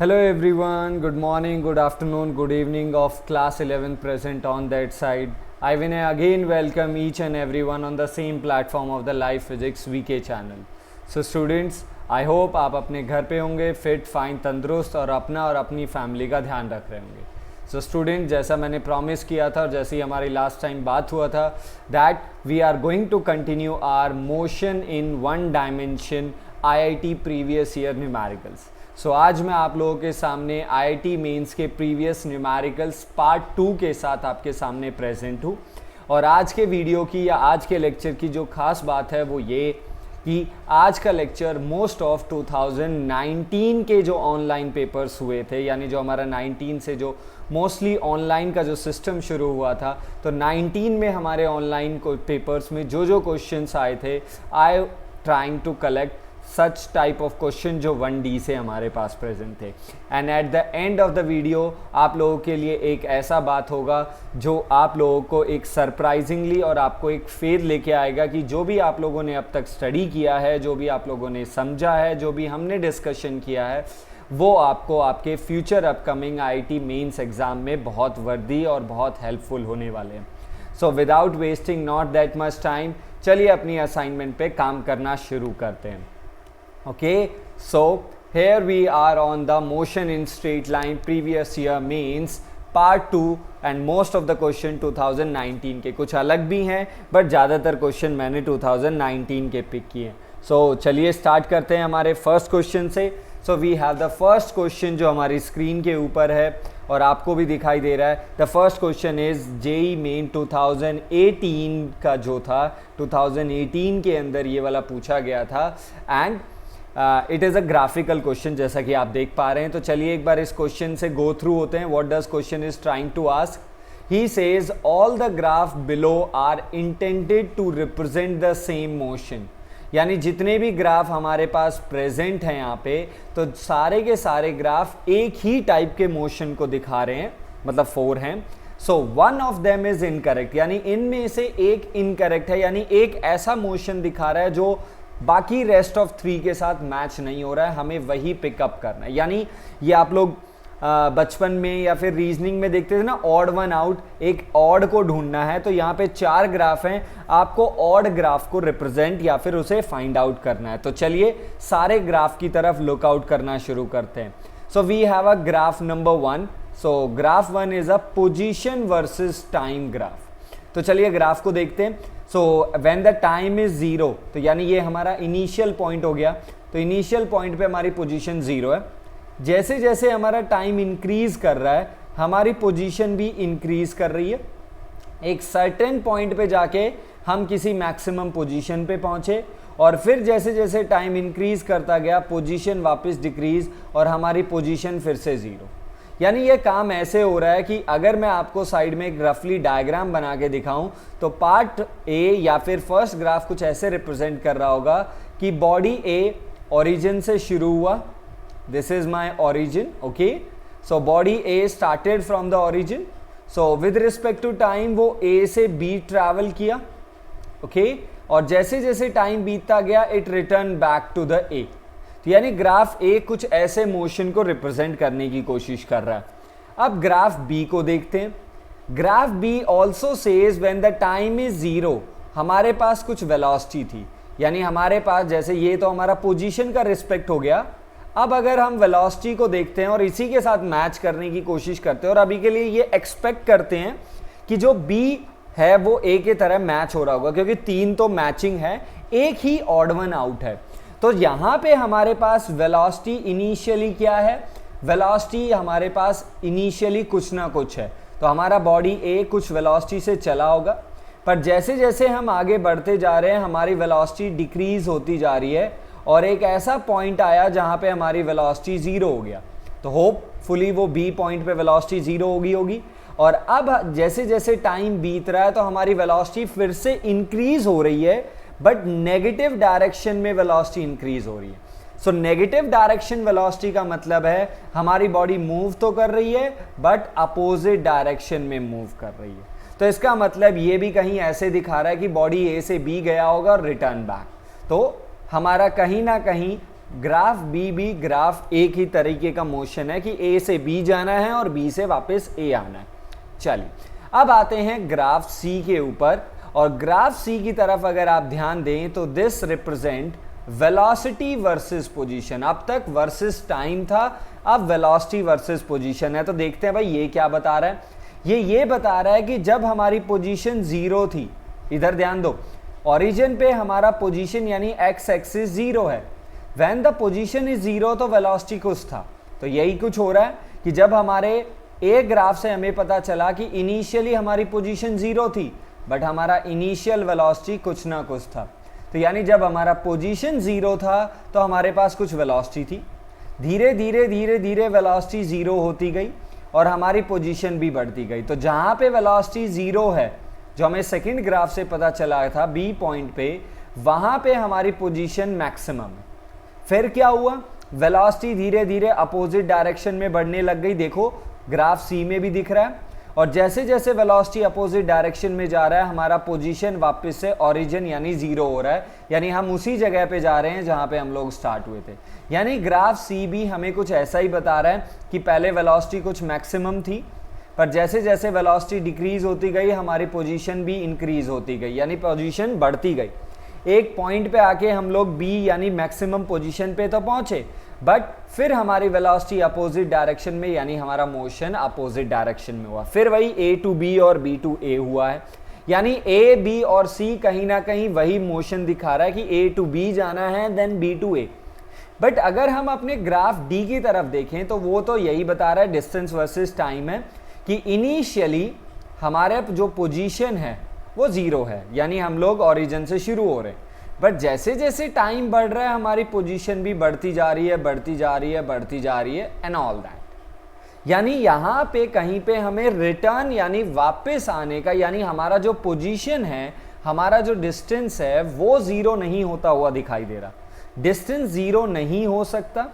Hello everyone, good morning, good afternoon, good evening of class 11 present on that side. I will again welcome each and everyone on the same platform of the Life Physics VK channel. So students, I hope आप अपने घर पे होंगे fit fine तंदुरुस्त और अपना और अपनी फैमिली का ध्यान रख रहे होंगे. सो स्टूडेंट, जैसा मैंने प्रॉमिस किया था और जैसे ही हमारी लास्ट टाइम बात हुआ था that we are going to continue our motion in one dimension IIT previous year numericals. So आज मैं आप लोगों के सामने IIT मेंस के प्रीवियस न्यूमेरिकल्स पार्ट 2 के साथ आपके सामने प्रेजेंट हूँ. और आज के वीडियो की या आज के लेक्चर की जो खास बात है वो ये कि आज का लेक्चर मोस्ट ऑफ 2019 के जो ऑनलाइन पेपर्स हुए थे, यानी जो हमारा 19 से जो मोस्टली ऑनलाइन का जो सिस्टम शुरू हुआ था, तो 19 में हमारे ऑनलाइन पेपर्स में जो जो क्वेश्चंस आए थे I trying to collect such type of question जो 1D से हमारे पास प्रेजेंट थे. And at the end of the video आप लोगों के लिए एक ऐसा बात होगा जो आप लोगों को एक सरप्राइजिंगली और आपको एक फेथ लेके आएगा कि जो भी आप लोगों ने अब तक स्टडी किया है, जो भी आप लोगों ने समझा है, जो भी हमने डिस्कशन किया है, वो आपको आपके future upcoming IIT mains exam में बहुत वर्दी और बहुत हेल्पफुल होने वाले हैं. So without wasting not that much time, चलिए अपनी असाइनमेंट पे काम करना शुरू करते हैं. Okay, so here we are on the motion in straight line previous year means part 2 and most of the question 2019 के. कुछ अलग भी हैं बट ज़्यादातर क्वेश्चन मैंने 2019 के पिक किए हैं. सो चलिए स्टार्ट करते हैं हमारे फर्स्ट क्वेश्चन से. So we have the first question जो हमारी स्क्रीन के ऊपर है और आपको भी दिखाई दे रहा है. The first question is JEE main 2018 का जो था 2018 के अंदर ये वाला पूछा गया था. And it is a graphical question जैसा कि आप देख पा रहे हैं. तो चलिए एक बार इस क्वेश्चन से गो थ्रू होते हैं. What does question is trying to ask. He says all the graph below are intended to represent the same motion. यानी जितने भी ग्राफ हमारे पास प्रेजेंट हैं यहाँ पे, तो सारे के सारे ग्राफ एक ही टाइप के मोशन को दिखा रहे हैं, मतलब 4 हैं. So one of them is incorrect, यानी इनमें से एक इनकरेक्ट है, यानी एक ऐसा मोशन दिखा रहा है जो बाकी रेस्ट ऑफ 3 के साथ मैच नहीं हो रहा है. हमें वही पिकअप करना है. यानी ये आप लोग बचपन में या फिर रीजनिंग में देखते थे ना, ऑड वन आउट, एक ऑड को ढूंढना है. तो यहाँ पे 4 ग्राफ हैं, आपको ऑड ग्राफ को रिप्रेजेंट या फिर उसे फाइंड आउट करना है. तो चलिए सारे ग्राफ की तरफ लुकआउट करना शुरू करते हैं. So we have a graph number 1. So graph 1 is a position versus time graph. तो चलिए ग्राफ को देखते हैं. So when the time is 0, तो यानी ये हमारा इनिशियल पॉइंट हो गया. तो इनिशियल पॉइंट पे हमारी पोजीशन 0 है. जैसे जैसे हमारा टाइम इंक्रीज कर रहा है हमारी पोजीशन भी इंक्रीज कर रही है. एक सर्टेन पॉइंट पे जाके हम किसी मैक्सिमम पोजीशन पे पहुंचे और फिर जैसे जैसे टाइम इंक्रीज करता गया पोजीशन वापस डिक्रीज और हमारी पोजीशन फिर से 0. यानी ये काम ऐसे हो रहा है कि अगर मैं आपको साइड में एक रफली डायग्राम बना के दिखाऊं तो पार्ट A या फिर फर्स्ट ग्राफ कुछ ऐसे रिप्रेजेंट कर रहा होगा कि बॉडी A ओरिजिन से शुरू हुआ. This is my origin. Okay, so body A started from the origin. So with respect to time वो A से B ट्रैवल किया. ओके, और जैसे जैसे टाइम बीतता गया it return back to the A. तो यानी ग्राफ A कुछ ऐसे मोशन को रिप्रेजेंट करने की कोशिश कर रहा है. अब ग्राफ B को देखते हैं. Graph B also says when the time is 0 हमारे पास कुछ वेलोसिटी थी. यानी हमारे पास, जैसे ये तो हमारा पोजीशन का रिस्पेक्ट हो गया. अब अगर हम वेलोसिटी को देखते हैं और इसी के साथ मैच करने की कोशिश करते हैं और अभी के लिए ये एक्सपेक्ट करते हैं कि जो B है वो A के तरह मैच हो रहा होगा, क्योंकि 3 तो मैचिंग है, एक ही ऑड वन आउट है. तो यहाँ पे हमारे पास वेलोसिटी इनिशियली क्या है, वेलोसिटी हमारे पास इनिशियली कुछ ना कुछ है. तो हमारा बॉडी A कुछ वेलोसिटी से चला होगा, पर जैसे जैसे हम आगे बढ़ते जा रहे हैं हमारी वेलोसिटी डिक्रीज होती जा रही है और एक ऐसा पॉइंट आया जहाँ पे हमारी वेलोसिटी 0 हो गया. तो होपफुली वो B पॉइंट पे वेलोसिटी 0 होगी. और अब जैसे जैसे टाइम बीत रहा है तो हमारी वेलोसिटी फिर से इंक्रीज हो रही है, बट नेगेटिव डायरेक्शन में वेलोसिटी इंक्रीज हो रही है. सो नेगेटिव डायरेक्शन वेलोसिटी का मतलब है हमारी बॉडी मूव तो कर रही है बट अपोजिट डायरेक्शन में मूव कर रही है. तो इसका मतलब ये भी कहीं ऐसे दिखा रहा है कि बॉडी A से B गया होगा और रिटर्न बैक. तो हमारा कहीं ना कहीं ग्राफ बी भी ग्राफ एक ही तरीके का मोशन है कि ए से बी जाना है और बी से वापस ए आना है। चलिए अब आते हैं ग्राफ सी के ऊपर, और ग्राफ सी की तरफ अगर आप ध्यान दें तो this represent velocity versus position. अब तक वर्सेस टाइम था, अब वेलोसिटी वर्सेस पोजीशन है। तो देखते हैं भाई ये क्या बता रहा है। ये बता रहा है कि जब हमारी पोजीशन जीरो थी, इधर ध्यान दो, ओरिजिन पे हमारा पोजीशन यानी एक्स एक्सिस जीरो है, when the position is zero तो वेलोसिटी कुछ था। तो यही कुछ हो रहा है कि जब हमारे एक ग्राफ से हमें पता चला कि इनिशियली हमारी पोजीशन जीरो थी, बट हमारा इनिशियल वेलोसिटी कुछ ना कुछ था। तो यानी जब हमारा पोजीशन जीरो था तो हमारे पास कुछ वेलोसिटी थी, धीरे धीरे धीरे धीरे वेलोसिटी जीरो होती गई और हमारी पोजीशन भी बढ़ती गई। तो जहां पे वेलोसिटी जीरो है, जो हमें सेकंड ग्राफ से पता चला था बी पॉइंट पे, वहां पे हमारी पोजीशन मैक्सिमम है। फिर क्या हुआ, वेलोसिटी धीरे धीरे अपोजिट डायरेक्शन में बढ़ने लग गई। देखो ग्राफ सी में भी दिख रहा है, और जैसे जैसे वेलोसिटी अपोजिट डायरेक्शन में जा रहा है हमारा पोजीशन वापस से ओरिजिन यानी जीरो हो रहा है, यानी हम उसी जगह पे जा रहे हैं जहां पे हम लोग स्टार्ट हुए थे। यानी ग्राफ सी भी हमें कुछ ऐसा ही बता रहा है कि पहले वेलोसिटी कुछ मैक्सिमम थी, पर जैसे जैसे वेलोसिटी डिक्रीज होती गई हमारी पोजीशन भी इंक्रीज होती गई, यानी पोजीशन बढ़ती गई। एक पॉइंट पे आके हम लोग बी यानी मैक्सिमम पोजीशन पे तो पहुंचे, बट फिर हमारी वेलोसिटी अपोजिट डायरेक्शन में, यानी हमारा मोशन अपोजिट डायरेक्शन में हुआ। फिर वही ए टू बी और बी टू ए हुआ है, यानी ए बी और सी कहीं ना कहीं वही मोशन दिखा रहा है कि ए टू बी जाना है then B to A. But अगर हम अपने ग्राफ डी की तरफ देखें तो वो तो यही बता रहा है, डिस्टेंस वर्सेस टाइम है, कि इनिशियली हमारे जो पोजीशन है वो जीरो है, यानी हम लोग ओरिजिन से शुरू हो रहे हैं, बट जैसे जैसे टाइम बढ़ रहा है हमारी पोजीशन भी बढ़ती जा रही है, बढ़ती जा रही है, बढ़ती जा रही है, एंड ऑल दैट। यानी यहाँ पे कहीं पे हमें रिटर्न यानी वापस आने का, यानी हमारा जो पोजीशन है, हमारा जो डिस्टेंस है वो जीरो नहीं होता हुआ दिखाई दे रहा। डिस्टेंस जीरो नहीं हो सकता,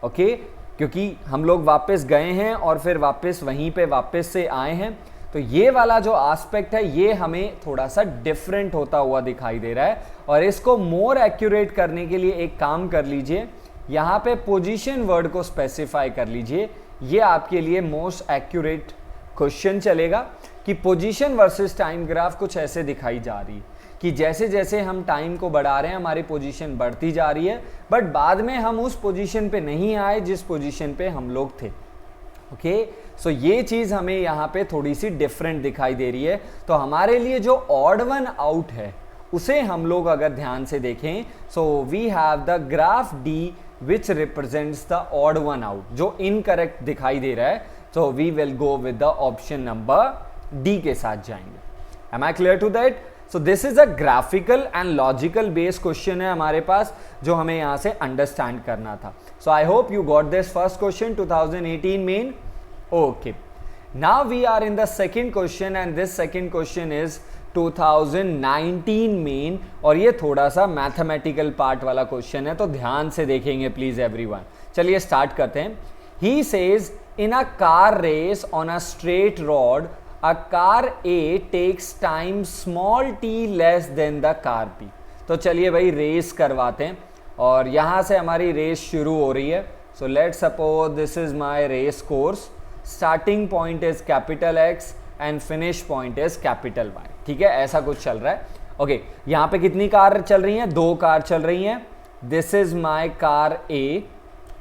ओके, क्योंकि हम लोग वापस गए हैं और फिर वापस वहीं पे वापस से आए हैं। तो ये वाला जो एस्पेक्ट है ये हमें थोड़ा सा डिफरेंट होता हुआ दिखाई दे रहा है, और इसको मोर एक्यूरेट करने के लिए एक काम कर लीजिए, यहाँ पे पोजीशन वर्ड को स्पेसिफाई कर लीजिए। ये आपके लिए मोस्ट एक्यूरेट क्वेश्चन चलेगा कि पोजीशन वर्सेस टाइम ग्राफ कुछ ऐसे दिखाई जा रही है कि जैसे जैसे हम टाइम को बढ़ा रहे हैं हमारी पोजीशन बढ़ती जा रही है, बट बाद में हम उस पोजीशन पे नहीं आए जिस पोजीशन पे हम लोग थे। ओके, सो ये चीज हमें यहाँ पे थोड़ी सी डिफरेंट दिखाई दे रही है। तो हमारे लिए जो ऑड वन आउट है उसे हम लोग अगर ध्यान से देखें, so we have the graph D which represents the odd one out, जो इनकरेक्ट दिखाई दे रहा है। So we will go with the option number D के साथ जाएंगे। Am I clear to that? So this is a graphical and logical based question है हमारे पास, जो हमें यहां से अंडरस्टैंड करना था। So I hope you got this first question 2018 main. Okay, now we are in the second question and this second question is 2019 main, और ये थोड़ा सा मैथमेटिकल पार्ट वाला क्वेश्चन है, तो ध्यान से देखेंगे प्लीज एवरीवन। चलिए स्टार्ट करते हैं। He says in a car race on a straight road a car A takes time small t less than the car B। तो चलिए भाई रेस करवाते हैं, और यहाँ से हमारी रेस शुरू हो रही है। So let's suppose this is my race course, starting point is capital X and finish point is capital Y। ठीक है, ऐसा कुछ चल रहा है। ओके, यहाँ पे कितनी कार चल रही हैं? 2 कार चल रही हैं। This is my car A,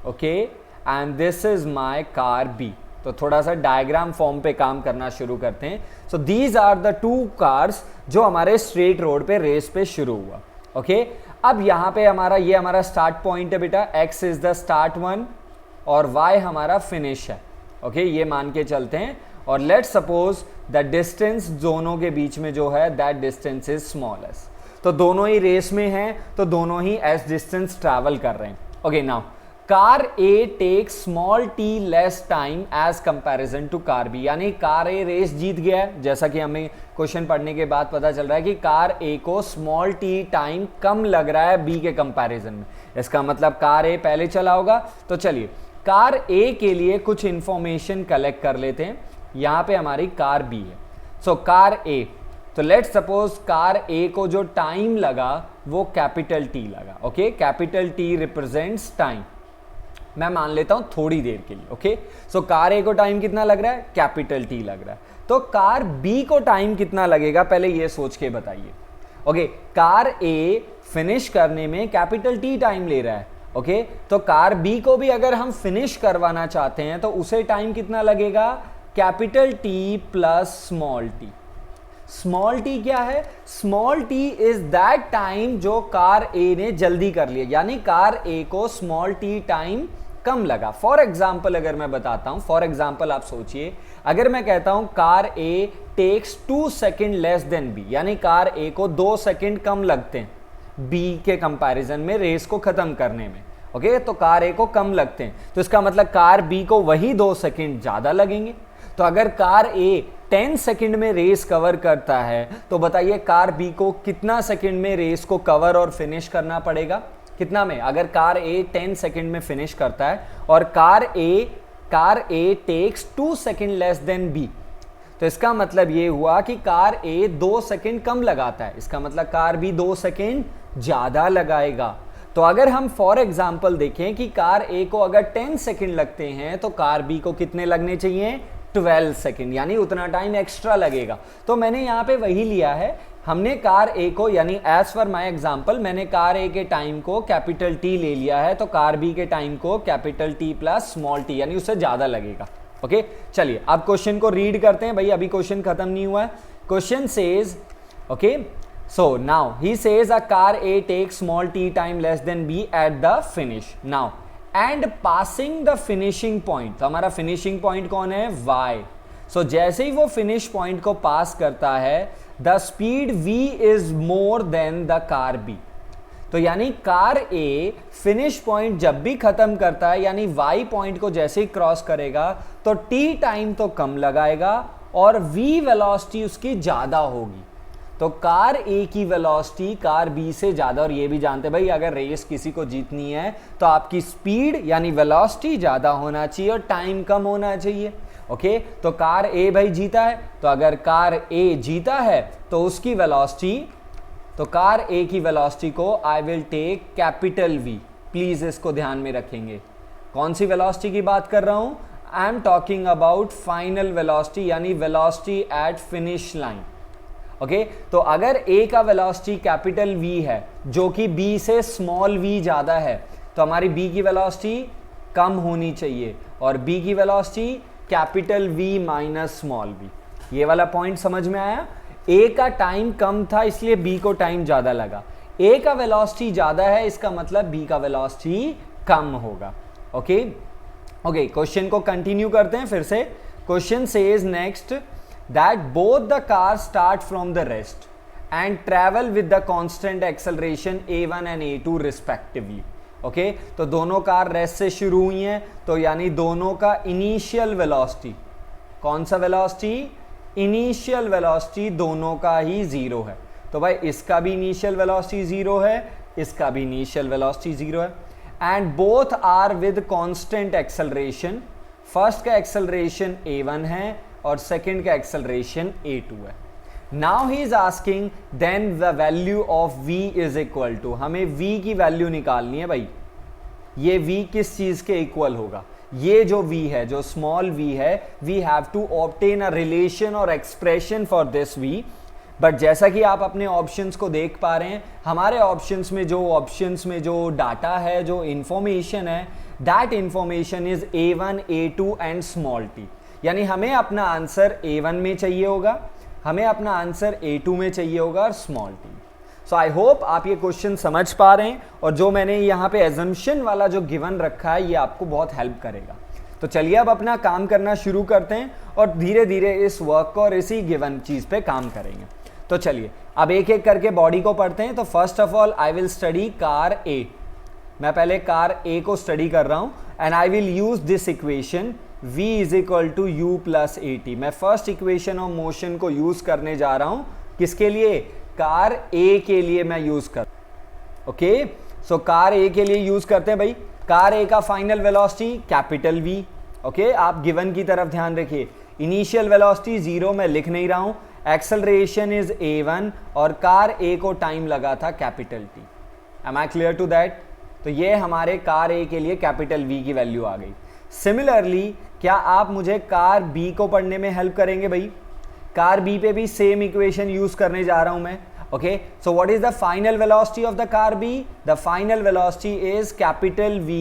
okay, and this is my car B। तो थोड़ा सा डायग्राम फॉर्म पे काम करना शुरू करते हैं। So these are the 2 cars जो हमारे स्ट्रेट रोड पे रेस पे शुरू हुआ। ओके, अब यहाँ पे ये हमारा स्टार्ट पॉइंट है बेटा, x is the start one और y हमारा फिनिश है। ओके, ये मान के चलते हैं, और लेट्स सपोज द डिस्टेंस दोनों के बीच में जो है दैट डिस्टेंस इज स्मॉलेस्ट। तो दोनों ही रेस में हैं, तो दोनों ही एस डिस्टेंस ट्रैवल कर रहे हैं। Okay, now car A take small T less time as comparison to car B, यानी कार ए रेस जीत गया है, जैसा कि हमें क्वेश्चन पढ़ने के बाद पता चल रहा है कि कार ए को स्मॉल टी टाइम कम लग रहा है बी के कंपैरिजन में। इसका मतलब कार ए पहले चला होगा। तो चलिए कार ए के लिए कुछ इंफॉर्मेशन कलेक्ट कर लेते हैं। यहाँ पे हमारी कार बी है। सो कार ए, तो लेट्स सपोज कार ए को जो टाइम लगा वो कैपिटल टी लगा, okay, capital T represents time, मैं मान लेता हूं थोड़ी देर के लिए, ओके। सो कार ए को टाइम कितना लग रहा है, कैपिटल टी लग रहा है। तो कार बी को टाइम कितना लगेगा पहले ये सोच के बताइए, ओके। कार ए फिनिश करने में कैपिटल टी टाइम ले रहा है, ओके। तो कार बी को भी अगर हम फिनिश करवाना चाहते हैं तो उसे टाइम कितना लगेगा, capital T plus small T. Small T क्या है, small T is that time जो कार ए ने जल्दी कर लिया, यानी कार ए को स्मॉल टी टाइम कम लगा। फॉर एग्जाम्पल अगर मैं बताता हूं, फॉर एग्जाम्पल आप सोचिए, अगर मैं कहता हूं car A takes 2 second less than B, यानी कार ए को 2 सेकेंड कम लगते हैं बी के कंपैरिजन में रेस को खत्म करने में, ओके। तो कार ए को कम लगते हैं, तो इसका मतलब कार बी को वही 2 सेकेंड ज्यादा लगेंगे। तो अगर कार ए 10 सेकेंड में रेस कवर करता है तो बताइए कार बी को कितना सेकेंड में रेस को कवर और फिनिश करना पड़ेगा, कितना में। अगर कार ए 10 सेकेंड में फिनिश करता है और car A takes 2 second less than B, तो इसका मतलब ये हुआ कि कार ए 2 सेकेंड कम लगाता है, इसका मतलब कार बी 2 सेकेंड ज्यादा लगाएगा। तो अगर हम फॉर एग्जाम्पल देखें कि कार ए को अगर 10 सेकेंड लगते हैं तो कार बी को कितने लगने चाहिए, 12 सेकेंड, यानी उतना टाइम एक्स्ट्रा लगेगा। तो मैंने यहाँ पे वही लिया है, हमने कार ए को, यानी एज पर माई एग्जाम्पल मैंने कार ए के टाइम को कैपिटल टी ले लिया है, तो कार बी के टाइम को capital T plus small T, यानी उससे ज्यादा लगेगा, ओके। चलिए अब क्वेश्चन को रीड करते हैं, भाई अभी क्वेश्चन खत्म नहीं हुआ है। Question says, okay, so now he says a car A take small t time less than B at the finish now and passing the finishing point. तो हमारा फिनिशिंग पॉइंट कौन है, y। सो जैसे ही वो फिनिश पॉइंट को पास करता है the speed v is more than the car b। तो यानी कार a फिनिश पॉइंट जब भी खत्म करता है, यानी y पॉइंट को जैसे ही क्रॉस करेगा तो t टाइम तो कम लगाएगा और v वेलोसिटी उसकी ज्यादा होगी। तो कार ए की वेलोसिटी कार बी से ज्यादा, और ये भी जानते हैं भाई अगर रेस किसी को जीतनी है तो आपकी स्पीड यानी वेलोसिटी ज्यादा होना चाहिए और टाइम कम होना चाहिए, ओके। तो कार ए भाई जीता है, तो अगर कार ए जीता है तो उसकी वेलोसिटी, तो कार ए की वेलोसिटी को I will take capital V, please इसको ध्यान में रखेंगे। कौन सी वेलोसिटी की बात कर रहा हूं, I am talking about final velocity, यानी velocity at finish line, okay. तो अगर ए का वेलोसिटी कैपिटल वी है जो कि बी से स्मॉल वी ज्यादा है, तो हमारी बी की वेलोसिटी कम होनी चाहिए और बी की velocity capital V minus small v. ये वाला पॉइंट समझ में आया। ए का टाइम कम था इसलिए बी को टाइम ज्यादा लगा, ए का वेलोसिटी ज्यादा है इसका मतलब बी का वेलोसिटी कम होगा, ओके। ओके, क्वेश्चन को कंटिन्यू करते हैं फिर से। Question says next that both the cars start from the rest and travel with the constant acceleration a1 and a2 respectively, okay। तो दोनों कार रेस्ट से शुरू हुई हैं, तो यानी दोनों का इनिशियल वेलोसिटी, कौन सा वेलोसिटी, इनिशियल वेलोसिटी दोनों का ही 0 है। तो भाई इसका भी इनिशियल वेलोसिटी 0 है, इसका भी इनिशियल वेलोसिटी 0 है। And both are with constant acceleration, first का एक्सेलरेशन a1 है और सेकेंड का एक्सेलरेशन a2 है। Now he is asking then the value of v is equal to, हमें v की वैल्यू निकालनी है भाई। ये v किस चीज के इक्वल होगा, ये जो v है, जो स्मॉल v है, we have to obtain a relation और expression for this v। But जैसा कि आप अपने ऑप्शंस को देख पा रहे हैं, हमारे ऑप्शंस में जो डाटा है, जो इंफॉर्मेशन है, that information is a1 a2 and small t। यानी हमें अपना आंसर a1 में चाहिए होगा, हमें अपना आंसर a2 में चाहिए होगा और small T. So I hope आप ये क्वेश्चन समझ पा रहे हैं और जो मैंने यहाँ पे एजम्पशन वाला जो गिवन रखा है ये आपको बहुत हेल्प करेगा। तो चलिए अब अपना काम करना शुरू करते हैं और धीरे धीरे इस वर्क को और इसी गिवन चीज पे काम करेंगे। तो चलिए अब एक एक करके बॉडी को पढ़ते हैं। तो first of all I will study car A. मैं पहले कार ए को स्टडी कर रहा हूं and I will use this equation v is equal to u plus a t. मैं फर्स्ट इक्वेशन ऑफ मोशन को यूज करने जा रहा हूं, किसके लिए, कार ए के लिए मैं यूज कर, ओके। सो कार ए के लिए यूज करते हैं भाई। कार ए का final velocity capital we, okay. आप गिवन की तरफ ध्यान रखिए, इनिशियल वेलोसिटी 0 मैं लिख नहीं रहा हूं एक्सेलरेशन इज a1 और कार A को टाइम लगा था capital T। Am I clear to that? तो ये हमारे कार A के लिए कैपिटल V की वैल्यू आ गई। सिमिलरली क्या आप मुझे कार B को पढ़ने में हेल्प करेंगे भाई? कार B पे भी सेम इक्वेशन यूज करने जा रहा हूं मैं। Okay, so what is the final velocity of the car B? The final velocity is capital V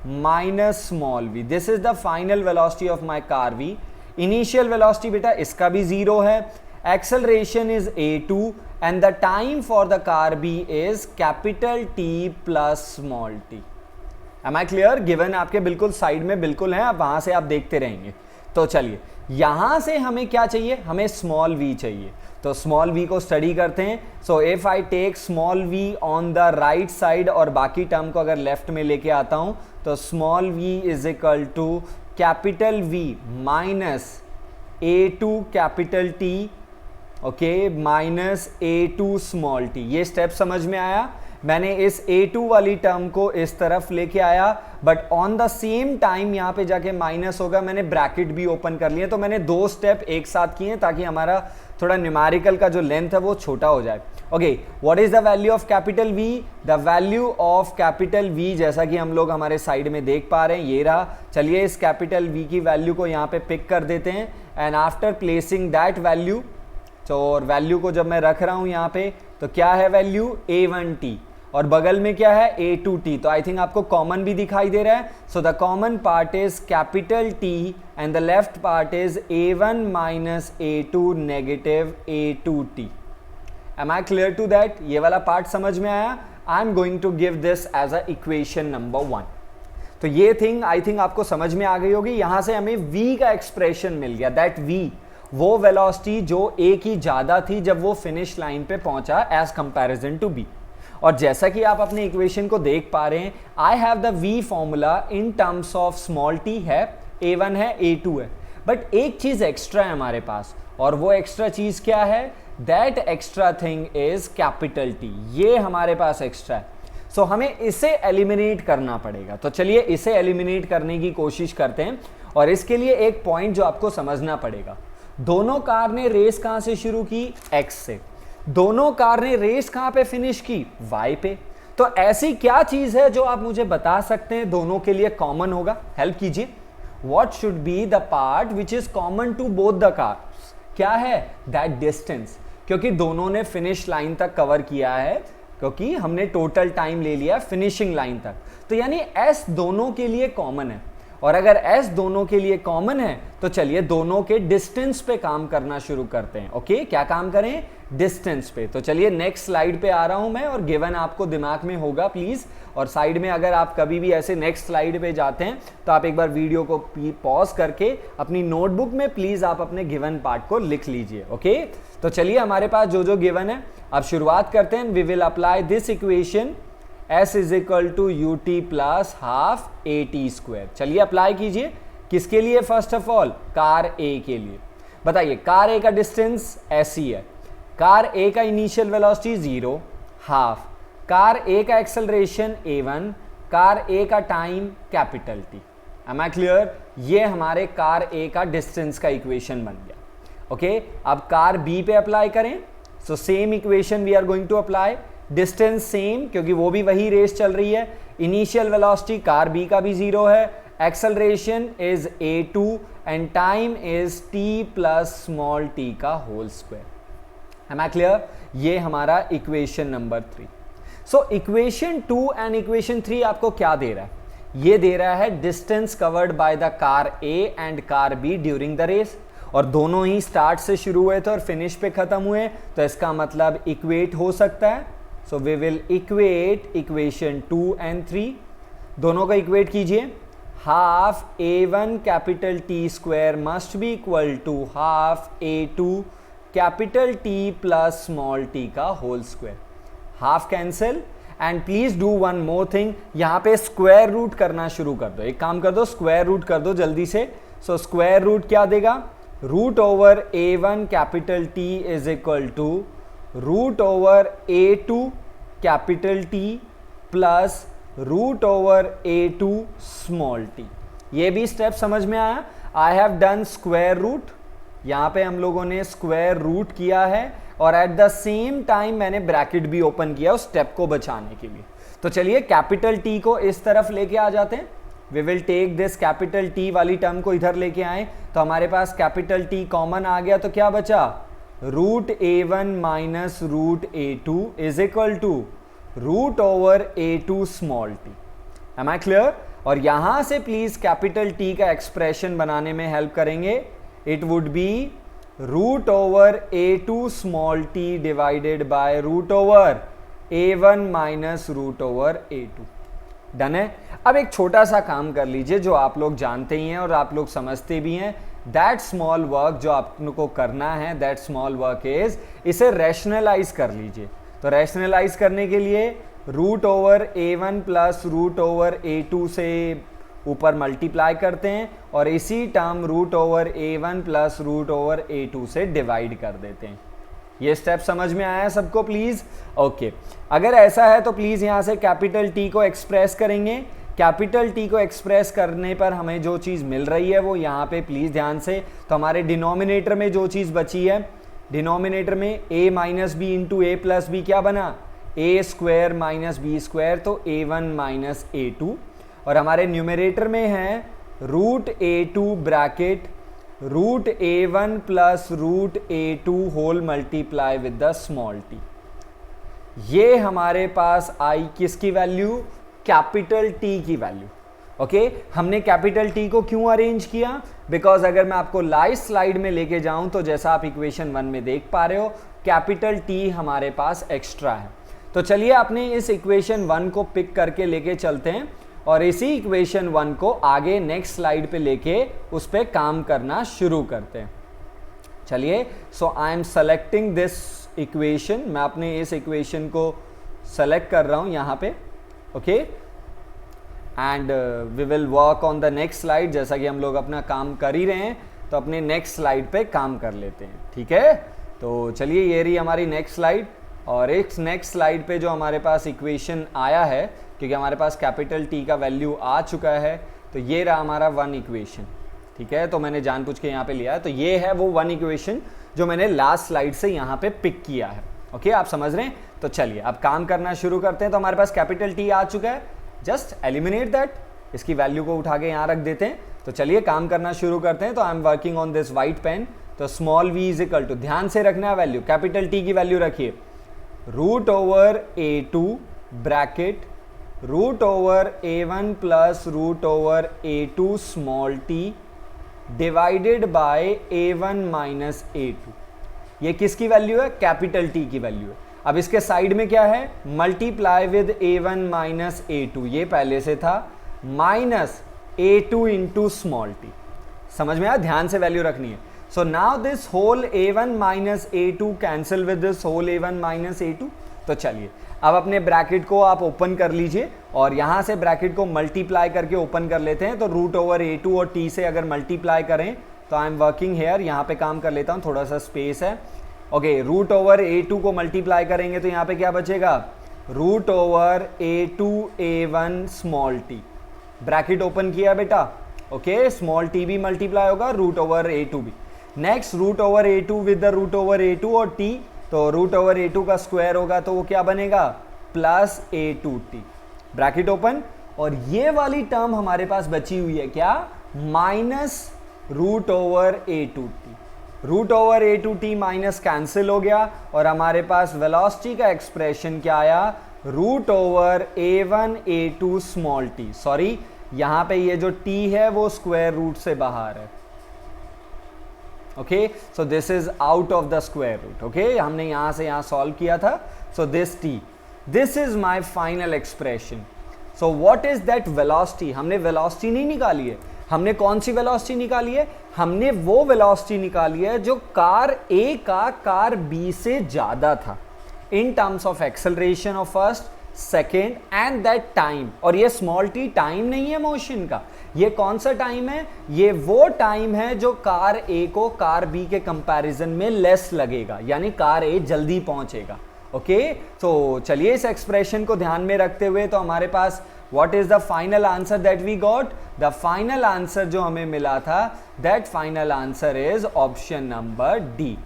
minus small v। This is the final velocity of my car V। Initial velocity बेटा इसका भी 0 है। Acceleration is a2 and the time for the car B is capital T plus small t। Am I clear? Given आपके बिल्कुल side में बिल्कुल है, आप वहां से आप देखते रहेंगे। तो चलिए यहां से हमें क्या चाहिए? हमें स्मॉल v चाहिए। तो स्मॉल v को स्टडी करते हैं। So if I take small v on the right side और बाकी टर्म को अगर लेफ्ट में लेके आता हूं तो small v is equal to capital V minus a2 capital T, okay, minus a2 small t। ये स्टेप समझ में आया? मैंने इस a2 वाली टर्म को इस तरफ लेके आया, but on the same time यहां पे जाके माइनस होगा। मैंने ब्रैकेट भी ओपन कर लिया। तो मैंने 2 स्टेप एक साथ किए ताकि हमारा थोड़ा न्यूमेरिकल का जो लेंथ है वो छोटा हो जाए। Okay, what is the value of capital V? The value of capital V जैसा कि हम लोग हमारे साइड में देख पा रहे हैं ये रहा। चलिए इस कैपिटल V की वैल्यू को यहाँ पे पिक कर देते हैं and after placing that value, तो और वैल्यू को जब मैं रख रहा हूं यहाँ पे तो क्या है वैल्यू? a1t और बगल में क्या है? a2t। तो आई थिंक आपको कॉमन भी दिखाई दे रहा है। So the common part is capital T and the left part is a1 minus a2 negative a2t। Am I clear to that? ये वाला पार्ट समझ में आया? I am going to give this as a equation number 1। तो ये thing I think आपको समझ में आ गई होगी। यहां से हमें v का एक्सप्रेशन मिल गया। दैट v वो वेलोसिटी जो a की ज्यादा थी जब वो फिनिश लाइन पे पहुंचा एज कंपैरिजन टू b। और जैसा कि आप अपने इक्वेशन को देख पा रहे हैं, I have the v formula in terms of small t है, a1 है, a2 है, बट एक चीज एक्स्ट्रा है हमारे पास। और वो एक्स्ट्रा चीज क्या है? That extra thing is capital T। ये हमारे पास एक्स्ट्रा है। सो हमें इसे एलिमिनेट करना पड़ेगा। तो चलिए इसे एलिमिनेट करने की कोशिश करते हैं। और इसके लिए एक पॉइंट जो आपको समझना पड़ेगा, दोनों कार ने रेस कहां से शुरू की? x से। दोनों कार ने रेस कहां पे फिनिश की? y पे। तो ऐसी क्या चीज है जो आप मुझे बता सकते हैं दोनों के लिए कॉमन होगा? हेल्प कीजिए। What should be the part which is common to both the cars? क्या है? That distance. क्योंकि दोनों ने फिनिश लाइन तक कवर किया है, क्योंकि हमने टोटल टाइम ले लिया फिनिशिंग लाइन तक। तो यानी s दोनों के लिए कॉमन है। और अगर s दोनों के लिए कॉमन है तो चलिए दोनों के डिस्टेंस पे काम करना शुरू करते हैं। ओके, क्या काम करें? डिस्टेंस पे। तो चलिए नेक्स्ट स्लाइड पे आ रहा हूं मैं, और गिवन आपको दिमाग में होगा प्लीज। और साइड में अगर आप कभी भी ऐसे नेक्स्ट स्लाइड पे जाते हैं तो आप एक बार वीडियो को पॉज करके अपनी नोटबुक में प्लीज आप अपने गिवन पार्ट को लिख लीजिए। ओके, तो चलिए हमारे पास जो जो गिवन है अब शुरुआत करते हैं। We will apply this equation s is equal to ut plus half at square. चलिए अप्लाई कीजिए। किसके लिए? First of all car A के लिए। बताइए, कार A का डिस्टेंस s ही है, कार A का initial velocity 0 half, car A का एक्सेलरेशन a1, कार A का time capital T। Am I clear? ये हमारे कार A का डिस्टेंस का इक्वेशन बन गया। ओके, अब कार B पे अप्लाई करें। So same equation we are going to apply. Distance same, क्योंकि वो भी वही रेस चल रही है। इनिशियल वेलोसिटी कार B का भी 0 है, acceleration is a2 and time is t plus small t का whole square. Am I clear? ये हमारा equation number 3। So equation 2 and equation 3 आपको क्या दे रहा है? ये दे रहा है distance covered by the car A and car B during the race. और दोनों ही स्टार्ट से शुरू हुए थे और फिनिश पे खत्म हुए, तो इसका मतलब इक्वेट हो सकता है। So we will equate equation 2 and 3। दोनों का इक्वेट कीजिए। Half a1 capital T square must be equal to half a2 capital T plus small t का whole square. Half cancel and please do one more thing, यहां पे square root करना शुरू कर दो। एक काम कर दो, स्क्वायर रूट कर दो जल्दी से। सो स्क्वायर रूट क्या देगा? Root over a1 capital T is equal to root over a2 capital T plus root over a2 small t। ये भी स्टेप समझ में आया? I have done square root, यहाँ पे हम लोगों ने स्क्वायर रूट किया है और एट द सेम टाइम मैंने ब्रैकेट भी ओपन किया उस स्टेप को बचाने के लिए। तो चलिए कैपिटल टी को इस तरफ लेके आ जाते हैं। We will take this capital T वाली टर्म को इधर लेके आए तो हमारे पास कैपिटल टी कॉमन आ गया, तो क्या बचा, root a1 minus root a2 is equal to root over a2 small t. Am I clear? और यहां से प्लीज कैपिटल टी का एक्सप्रेशन बनाने में हेल्प करेंगे। It would be root over a2 small t divided by root over a1 minus root over a2। Done है। अब एक छोटा सा काम कर लीजिए जो आप लोग जानते ही हैं और आप लोग समझते भी हैं। दैट स्मॉल वर्क जो आपको करना है, दैट स्मॉल वर्क इज, इसे रैशनलाइज कर लीजिए। तो रैशनलाइज करने के लिए root over a1 plus root over a2 से ऊपर मल्टीप्लाई करते हैं और इसी term root over a1 plus root over a2 से डिवाइड कर देते हैं। ये स्टेप समझ में आया सबको प्लीज? ओके। अगर ऐसा है तो प्लीज यहां से कैपिटल टी को एक्सप्रेस करेंगे। कैपिटल टी को एक्सप्रेस करने पर हमें जो चीज मिल रही है वो यहाँ पे प्लीज ध्यान से, तो हमारे डिनोमिनेटर में जो चीज बची है, डिनोमिनेटर में a minus B into A plus B क्या बना, A square minus B square, तो a1 माइनस a2। और हमारे न्यूमरेटर में है root a2 bracket root a1 plus root a2 whole multiply with the small t. ये हमारे पास आई किसकी वैल्यू, कैपिटल टी की वैल्यू। ओके, हमने कैपिटल टी को क्यों अरेंज किया, बिकॉज अगर मैं आपको लाइव स्लाइड में लेके जाऊं तो जैसा आप इक्वेशन 1 में देख पा रहे हो, कैपिटल टी हमारे पास एक्स्ट्रा है। तो चलिए अपने इस इक्वेशन 1 को पिक करके लेके चलते हैं और इसी इक्वेशन 1 को आगे नेक्स्ट स्लाइड पे लेके उस पे काम करना शुरू करते हैं। चलिए, so I am selecting this equation, मैं अपने इस इक्वेशन को सेलेक्ट कर रहा हूं यहां पे। Okay, and we will work on the next slide. जैसा कि हम लोग अपना काम कर ही रहे हैं तो अपने नेक्स्ट स्लाइड पे काम कर लेते हैं, ठीक है? तो चलिए, ये रही हमारी नेक्स्ट स्लाइड और इस नेक्स्ट स्लाइड पे जो हमारे पास इक्वेशन आया है, क्योंकि हमारे पास कैपिटल टी का वैल्यू आ चुका है, तो ये रहा हमारा 1 इक्वेशन, ठीक है? तो मैंने जानबूझ के यहाँ पे लिया है, तो ये है वो 1 इक्वेशन जो मैंने लास्ट स्लाइड से यहाँ पे पिक किया है। ओके, आप समझ रहे हैं? तो चलिए अब काम करना शुरू करते हैं। तो हमारे पास कैपिटल टी आ चुका है, जस्ट एलिमिनेट दैट, इसकी वैल्यू को उठा के यहाँ रख देते हैं। तो चलिए काम करना शुरू करते हैं। तो I am working on this white pen. तो small v is equal to, ध्यान से रखना है वैल्यू, कैपिटल टी की वैल्यू रखिए, root over a2 bracket root over a1 plus root over a2 small t divided by a1 minus a2। ये किसकी value है, कैपिटल टी की वैल्यू है। अब इसके साइड में क्या है, multiply with a1 minus a2, ये पहले से था, minus a2 into small T. समझ में आया? ध्यान से वैल्यू रखनी है। So now this whole a1 minus a2 cancel with this whole a1 minus a2। तो चलिए अब अपने ब्रैकेट को आप ओपन कर लीजिए और यहां से ब्रैकेट को मल्टीप्लाई करके ओपन कर लेते हैं। तो रूट ओवर a2 और t से अगर मल्टीप्लाई करें तो आई एम वर्किंग हेयर, यहां पे काम कर लेता हूं, थोड़ा सा स्पेस है। ओके, रूट ओवर a2 को मल्टीप्लाई करेंगे तो यहां पे क्या बचेगा, root over a2 a1 small t, bracket open किया बेटा। ओके, स्मॉल t भी मल्टीप्लाई होगा, रूट ओवर a2 भी। Next root over a2 with the root over a2 और t, तो रूट ओवर a2 का स्क्वायर होगा तो वो क्या बनेगा, प्लस a2t, ब्रैकेट ओपन। और ये वाली टर्म हमारे पास बची हुई है क्या, minus root over a2t। Root over a2t minus cancel हो गया और हमारे पास वेलोसिटी का एक्सप्रेशन क्या आया, root over a1 a2 small t। Sorry, यहां पे ये जो t है वो स्क्वायर रूट से बाहर है। Okay, so this is out of the square root. Okay, हमने यहां से यहां सॉल्व किया था। So this t, this is my final expression. So what is that velocity, हमने वेलोसिटी नहीं निकाली है, हमने कौन सी वेलोसिटी निकाली है, हमने वो वेलोसिटी निकाली है जो कार A का कार B से ज्यादा था in terms of acceleration of first, second and that time. और ये स्मॉल t टाइम नहीं है मोशन का, ये कौन सा टाइम है, ये वो टाइम है जो कार A को कार B के कंपैरिजन में लेस लगेगा, यानी कार A जल्दी पहुंचेगा। ओके, तो चलिए इस एक्सप्रेशन को ध्यान में रखते हुए, तो हमारे पास what is the final answer that we got? The final answer जो हमें मिला था, that final answer is option number D.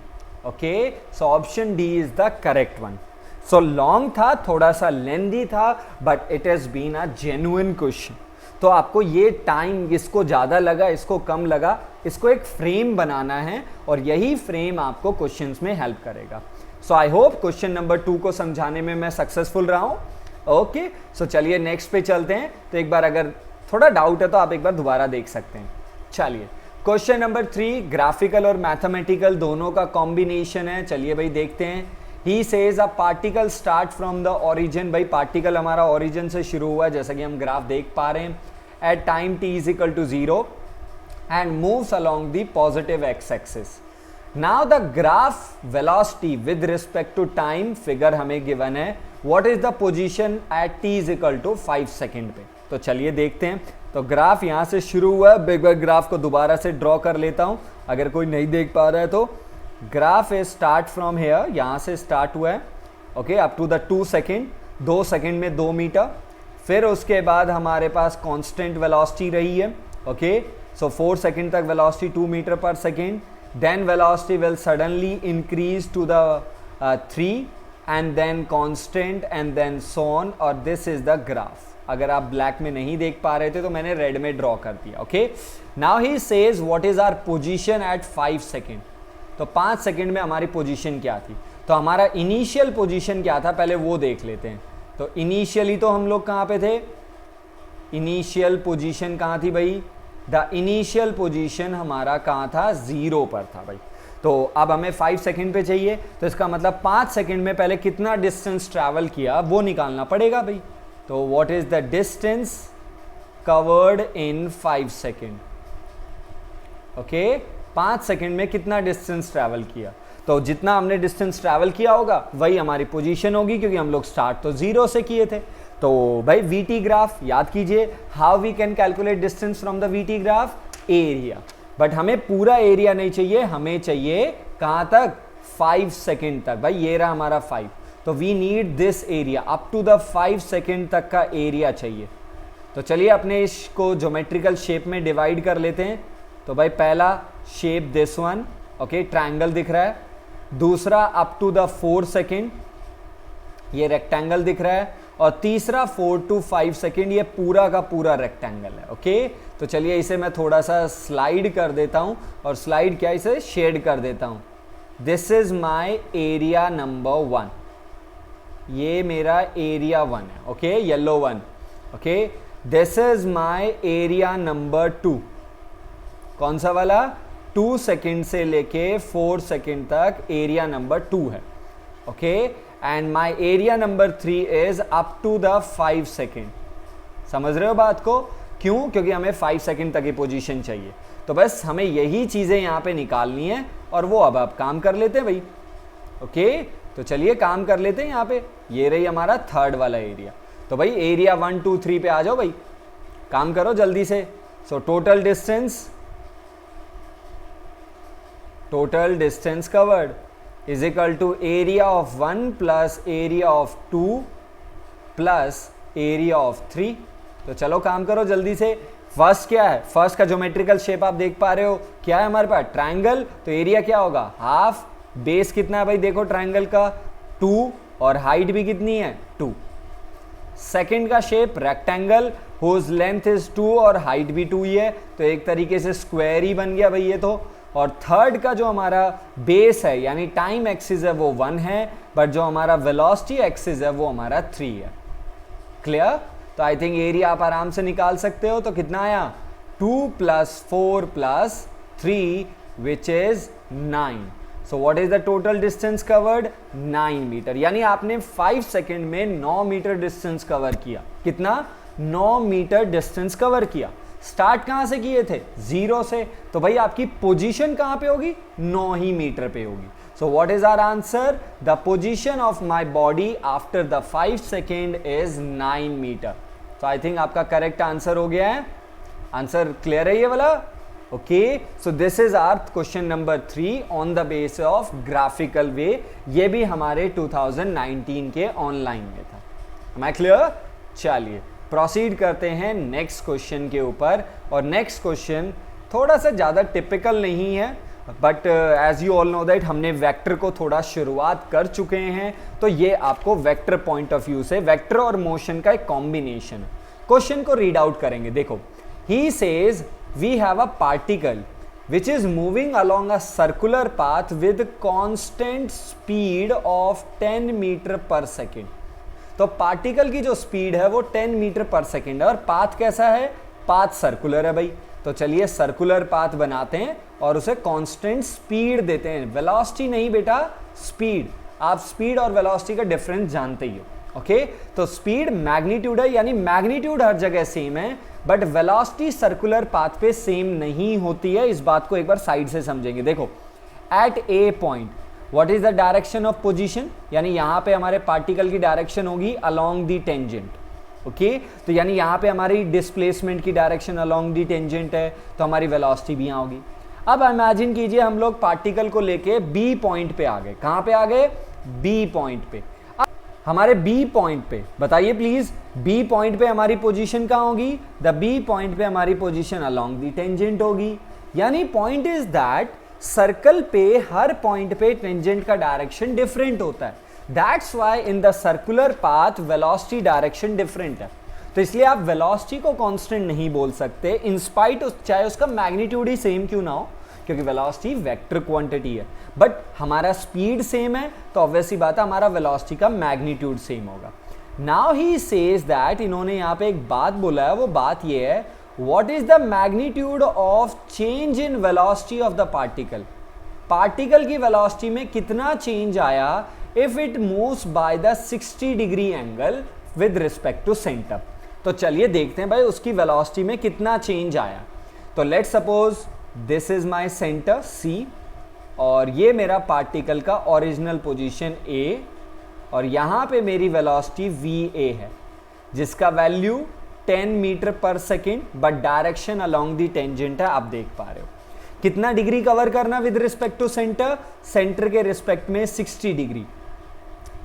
Okay, so option D is the correct one. So long था, थोड़ा सा लेंदी था, but it has been a genuine question. तो आपको ये टाइम, इसको ज़्यादा लगा, इसको कम लगा, इसको एक फ्रेम बनाना है और यही फ्रेम आपको क्वेश्चंस में हेल्प करेगा. सो आई होप क्वेश्चन नंबर 2 को समझाने में मैं सक्सेसफुल रहा हूँ. ओके, सो चलिए नेक्स्ट पे चलते हैं. तो एक बार अगर थोड़ा डाउट है तो आप एक बार दोबारा देख सकते हैं. चलिए क्वेश्चन नंबर 3 ग्राफिकल और मैथमेटिकल दोनों का कॉम्बिनेशन है. चलिए भाई देखते हैं. He says a particle start from the origin. भाई पार्टिकल हमारा ओरिजिन से शुरू हुआ है, जैसा कि हम ग्राफ देख पा रहे हैं. At time t is equal to 0 and moves along the positive x axis. Now the graph velocity with respect to time figure हमें गिवन है. What is the position at t is equal to 5 second पे. तो चलिए देखते हैं. तो graph यहां से शुरू हुआ है. बिग ग्राफ को दोबारा से ड्रॉ कर लेता हूं अगर कोई नहीं देख पा रहा है तो. Graph is start from here, यहां से स्टार्ट हुआ है. Okay, up to the 2 second, 2 second में 2 मीटर. फिर उसके बाद हमारे पास कांस्टेंट वेलोसिटी रही है. ओके, सो 4 सेकेंड तक velocity 2 metre per second. Then velocity will suddenly increase to the 3 and then constant and then so on. और दिस इज द ग्राफ. अगर आप ब्लैक में नहीं देख पा रहे थे तो मैंने रेड में ड्रॉ कर दिया. Okay, now he says what is our position at 5 second. तो 5 सेकेंड में हमारी पोजीशन क्या थी? तो हमारा इनिशियल पोजीशन क्या था, पहले वो देख लेते हैं. तो इनिशियली तो हम लोग कहाँ पे थे? इनिशियल पोजीशन कहाँ थी भाई? द इनिशियल पोजीशन हमारा कहाँ था? 0 पर था भाई. तो अब हमें 5 सेकेंड पे चाहिए, तो इसका मतलब 5 सेकेंड में पहले कितना डिस्टेंस ट्रैवल किया वो निकालना पड़ेगा भाई. तो what is the distance covered in 5 second? Okay, 5 second में कितना डिस्टेंस ट्रैवल किया? तो जितना हमने डिस्टेंस ट्रैवल किया होगा वही हमारी पोजीशन होगी, क्योंकि हम लोग स्टार्ट तो 0 से किए थे. तो भाई वीटी ग्राफ याद कीजिए. How we can calculate distance from the VT graph? Area. But हमें पूरा एरिया नहीं चाहिए, हमें चाहिए कहां तक? 5 सेकेंड तक. भाई ये रहा हमारा 5. तो we need this area, up to the 5 second तक का एरिया चाहिए. तो चलिए अपने इसको ज्योमेट्रिकल शेप में डिवाइड कर लेते हैं. तो भाई पहला shape this one, okay, triangle दिख रहा है. दूसरा अप टू द 4 सेकेंड, ये रेक्टेंगल दिख रहा है. और तीसरा 4 to 5 सेकेंड, ये पूरा का पूरा रेक्टेंगल है. ओके, तो चलिए इसे मैं थोड़ा सा स्लाइड कर देता हूं. और स्लाइड क्या, इसे शेड कर देता हूं. This is my area number 1. ये मेरा एरिया 1 है. Okay, yellow 1. Okay, this is my area number 2. कौन सा वाला? 2 सेकेंड से लेके 4 सेकेंड तक एरिया नंबर 2 है. Okay, and my area number 3 is up to the 5 second. समझ रहे हो बात को? क्यों? क्योंकि हमें 5 सेकेंड तक की पोजीशन चाहिए. तो बस हमें यही चीजें यहाँ पे निकालनी है और वो अब आप काम कर लेते हैं भाई. ओके, तो चलिए काम कर लेते हैं. यहाँ पे ये रही हमारा थर्ड वाला एरिया. तो भाई एरिया 1 2 3 पे आ जाओ भाई, काम करो जल्दी से. So total distance covered is equal to area of 1 plus area of 2 plus area of 3. तो चलो काम करो जल्दी से. फर्स्ट क्या है? फर्स्ट का ज्योमेट्रिकल शेप आप देख पा रहे हो, क्या है हमारे पास? ट्रायंगल. तो एरिया क्या होगा? हाफ. बेस कितना है भाई? देखो ट्रायंगल का 2 और हाइट भी कितनी है? 2. सेकंड का shape rectangle, whose length is 2 और हाइट भी 2 ही है. तो एक तरीके से स्क्वायर ही बन गया भाई ये तो. और थर्ड का जो हमारा बेस है यानी टाइम एक्सिस है वो 1 है, बट जो हमारा वेलोसिटी एक्सिस है वो हमारा 3 है. क्लियर? तो आई थिंक एरिया आप आराम से निकाल सकते हो. तो कितना आया? 2 + 4 + 3 which is 9. So what is the total distance covered? 9 metre. यानी आपने 5 सेकेंड में 9 मीटर डिस्टेंस कवर किया. कितना? 9 मीटर डिस्टेंस कवर किया. स्टार्ट कहां से किए थे? 0 से. तो भाई आपकी पोजीशन कहां पे होगी? 9 ही मीटर पे होगी. So what is our answer? The position of my body after the 5 second is 9 metre. तो आई थिंक आपका करेक्ट आंसर हो गया है. आंसर क्लियर है ये वाला? Okay, so this is our question number 3 on the base of graphical way. ये भी हमारे 2019 के ऑनलाइन में था. Am I clear? चलिए प्रोसीड करते हैं नेक्स्ट क्वेश्चन के ऊपर। और नेक्स्ट क्वेश्चन थोड़ा सा ज़्यादा टिपिकल नहीं है, but as you all know that हमने वेक्टर को थोड़ा शुरुआत कर चुके हैं, तो ये आपको वेक्टर पॉइंट ऑफ व्यू से वेक्टर और मोशन का एक कॉम्बिनेशन। क्वेश्चन को रीड आउट करेंगे। देखो, he says we have a particle which is moving along a circular path with constant speed of 10 metre per second. तो पार्टिकल की जो स्पीड है वो 10 मीटर पर सेकेंड है, और पाथ कैसा है? पाथ सर्कुलर है भाई। तो चलिए सर्कुलर पाथ बनाते हैं और उसे कांस्टेंट स्पीड देते हैं। वेलोसिटी नहीं बेटा, स्पीड। आप स्पीड और वेलोसिटी का डिफरेंस जानते ही हो। ओके, तो स्पीड मैग्नीट्यूड है, यानी मैग्नीट्यूड हर जगह सेम है, बट वेलोसिटी सर्कुलर पाथ पे सेम नहीं होती है। इस बात को एक बार साइड से समझेंगे। देखो, at A point what is the direction of position, यानी यहां पे हमारे पार्टिकल की डायरेक्शन होगी अलोंग द टेंजेंट। ओके, तो यानी यहां पे हमारी डिस्प्लेसमेंट की डायरेक्शन अलोंग दी टेंजेंट है, तो हमारी वेलोसिटी भी यहां होगी। अब इमेजिन कीजिए हम लोग पार्टिकल को लेके बी पॉइंट पे आ गए। कहां पे आ गए? बी पॉइंट पे। अब हमारे बी पॉइंट पे बताइए प्लीज, बी पॉइंट पे हमारी पोजीशन कहां होगी? द बी पॉइंट पे हमारी पोजीशन अलोंग दी टेंजेंट होगी। यानी पॉइंट इज दैट सर्कल पे हर पॉइंट पे टेंजेंट का डायरेक्शन डिफरेंट होता है। That's why in the circular path velocity direction different है। तो इसलिए आप velocity को constant नहीं बोल सकते, in spite चाहे उसका magnitude ही same क्यों ना हो, क्योंकि velocity vector quantity है। बट हमारा speed same है, तो obvious सी बात है हमारा velocity का magnitude same होगा। Now he says that, इन्होंने यहाँ पे एक बात बोला है, वो बात ये है, what is the magnitude of change in velocity of the particle? पार्टिकल की वेलोसिटी में कितना चेंज आया if it moves by the 60 degree angle with respect to centre. तो चलिए देखते हैं भाई उसकी वेलोसिटी में कितना चेंज आया। तो let suppose this is my centre C, और ये मेरा पार्टिकल का ओरिजिनल पोजीशन ए, और यहां पे मेरी वेलोसिटी वी ए है, जिसका value 10 metre per second, but direction along the tangent है। आप देख पा रहे हो कितना डिग्री कवर करना with respect to centre, centre के रिस्पेक्ट में 60 degree.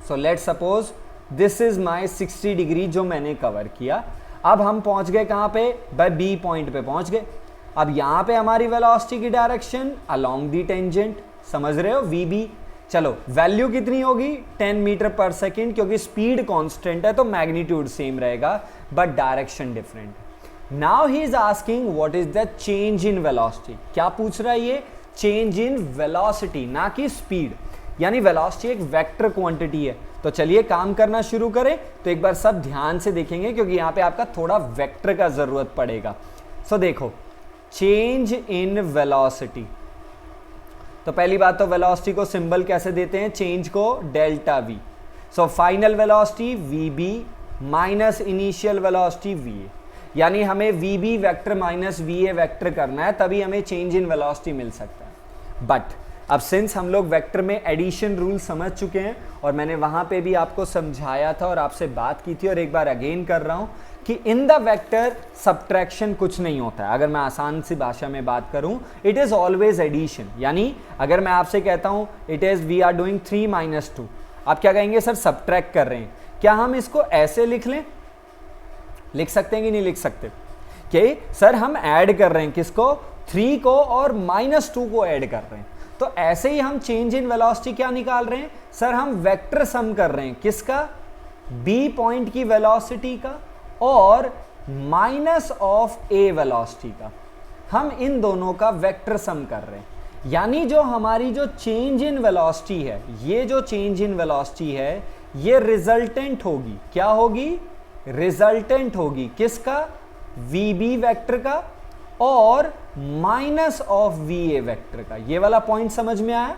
So let suppose this is my 60 degree जो मैंने कवर किया। अब हम पहुंच गए कहां पे? बाय बी पॉइंट पे पहुंच गए। अब यहां पे हमारी वेलोसिटी की डायरेक्शन अलोंग दी टेंजेंट, समझ रहे हो, वी बी। चलो वैल्यू कितनी होगी? 10 मीटर पर सेकेंड, क्योंकि स्पीड कांस्टेंट है तो मैग्नीट्यूड सेम रहेगा, but direction different. Now he is asking what is the change in velocity। क्या पूछ रहा है ये? चेंज इन वेलोसिटी, ना कि स्पीड। यानी वेलोसिटी एक वेक्टर क्वांटिटी है। तो चलिए काम करना शुरू करें। तो एक बार सब ध्यान से देखेंगे, क्योंकि यहां पे आपका थोड़ा वेक्टर का जरूरत पड़ेगा। सो देखो, चेंज इन वेलोसिटी। तो पहली बात तो वेलोसिटी को सिंबल कैसे देते हैं? चेंज को delta V. So final velocity V B minus initial velocity V A, यानी हमें V B vector minus V A vector करना है, तभी हमें चेंज इन वेलोसिटी मिल सकता है। बट अब सिंस हम लोग वेक्टर में एडिशन रूल समझ चुके हैं, और मैंने वहां पे भी आपको समझाया था और आपसे बात की थी, और एक बार अगेन कर रहा हूं कि इन द वेक्टर सब्ट्रैक्शन कुछ नहीं होता है। अगर मैं आसान सी भाषा में बात करूं, इट इज ऑलवेज एडिशन। यानी अगर मैं आपसे कहता हूं it is we are doing 3 - 2, आप क्या कहेंगे? सर सब्ट्रैक्ट कर रहे हैं। क्या हम इसको ऐसे लिख लें? लिख सकते हैं कि नहीं लिख सकते? कि सर हम ऐड कर रहे हैं किसको? 3 को और -2 को ऐड कर रहे हैं। तो ऐसे ही हम चेंज इन वेलोसिटी क्या निकाल रहे हैं? सर हम वेक्टर सम कर रहे हैं। किसका? बी पॉइंट की वेलोसिटी का और माइनस ऑफ ए वेलोसिटी का। हम इन दोनों का वेक्टर सम कर रहे हैं। यानी जो हमारी जो चेंज इन वेलोसिटी है, ये जो चेंज इन वेलोसिटी है, ये रिजल्टेंट होगी। क्या होगी? रिजल्टेंट होगी। किसका? वी बी वैक्टर का और minus of we A vector का। ये वाला पॉइंट समझ में आया?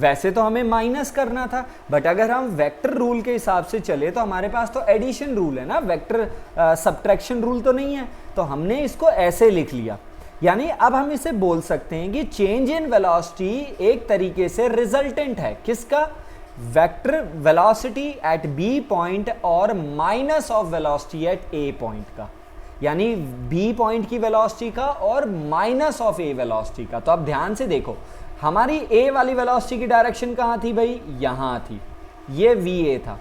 वैसे तो हमें माइनस करना था, बट अगर हम वेक्टर रूल के हिसाब से चले तो हमारे पास तो एडिशन रूल है ना, वेक्टर सब्ट्रैक्शन रूल तो नहीं है। तो हमने इसको ऐसे लिख लिया। यानी अब हम इसे बोल सकते हैं कि चेंज इन वेलोसिटी एक तरीके से रिजल्टेंट है। किसका? Vector velocity at B point और minus of velocity at A point का, यानी बी पॉइंट की वेलोसिटी का और माइनस ऑफ ए वेलोसिटी का। तो अब ध्यान से देखो, हमारी ए वाली वेलोसिटी की डायरेक्शन कहाँ थी भाई? यहाँ थी, ये वी ए था।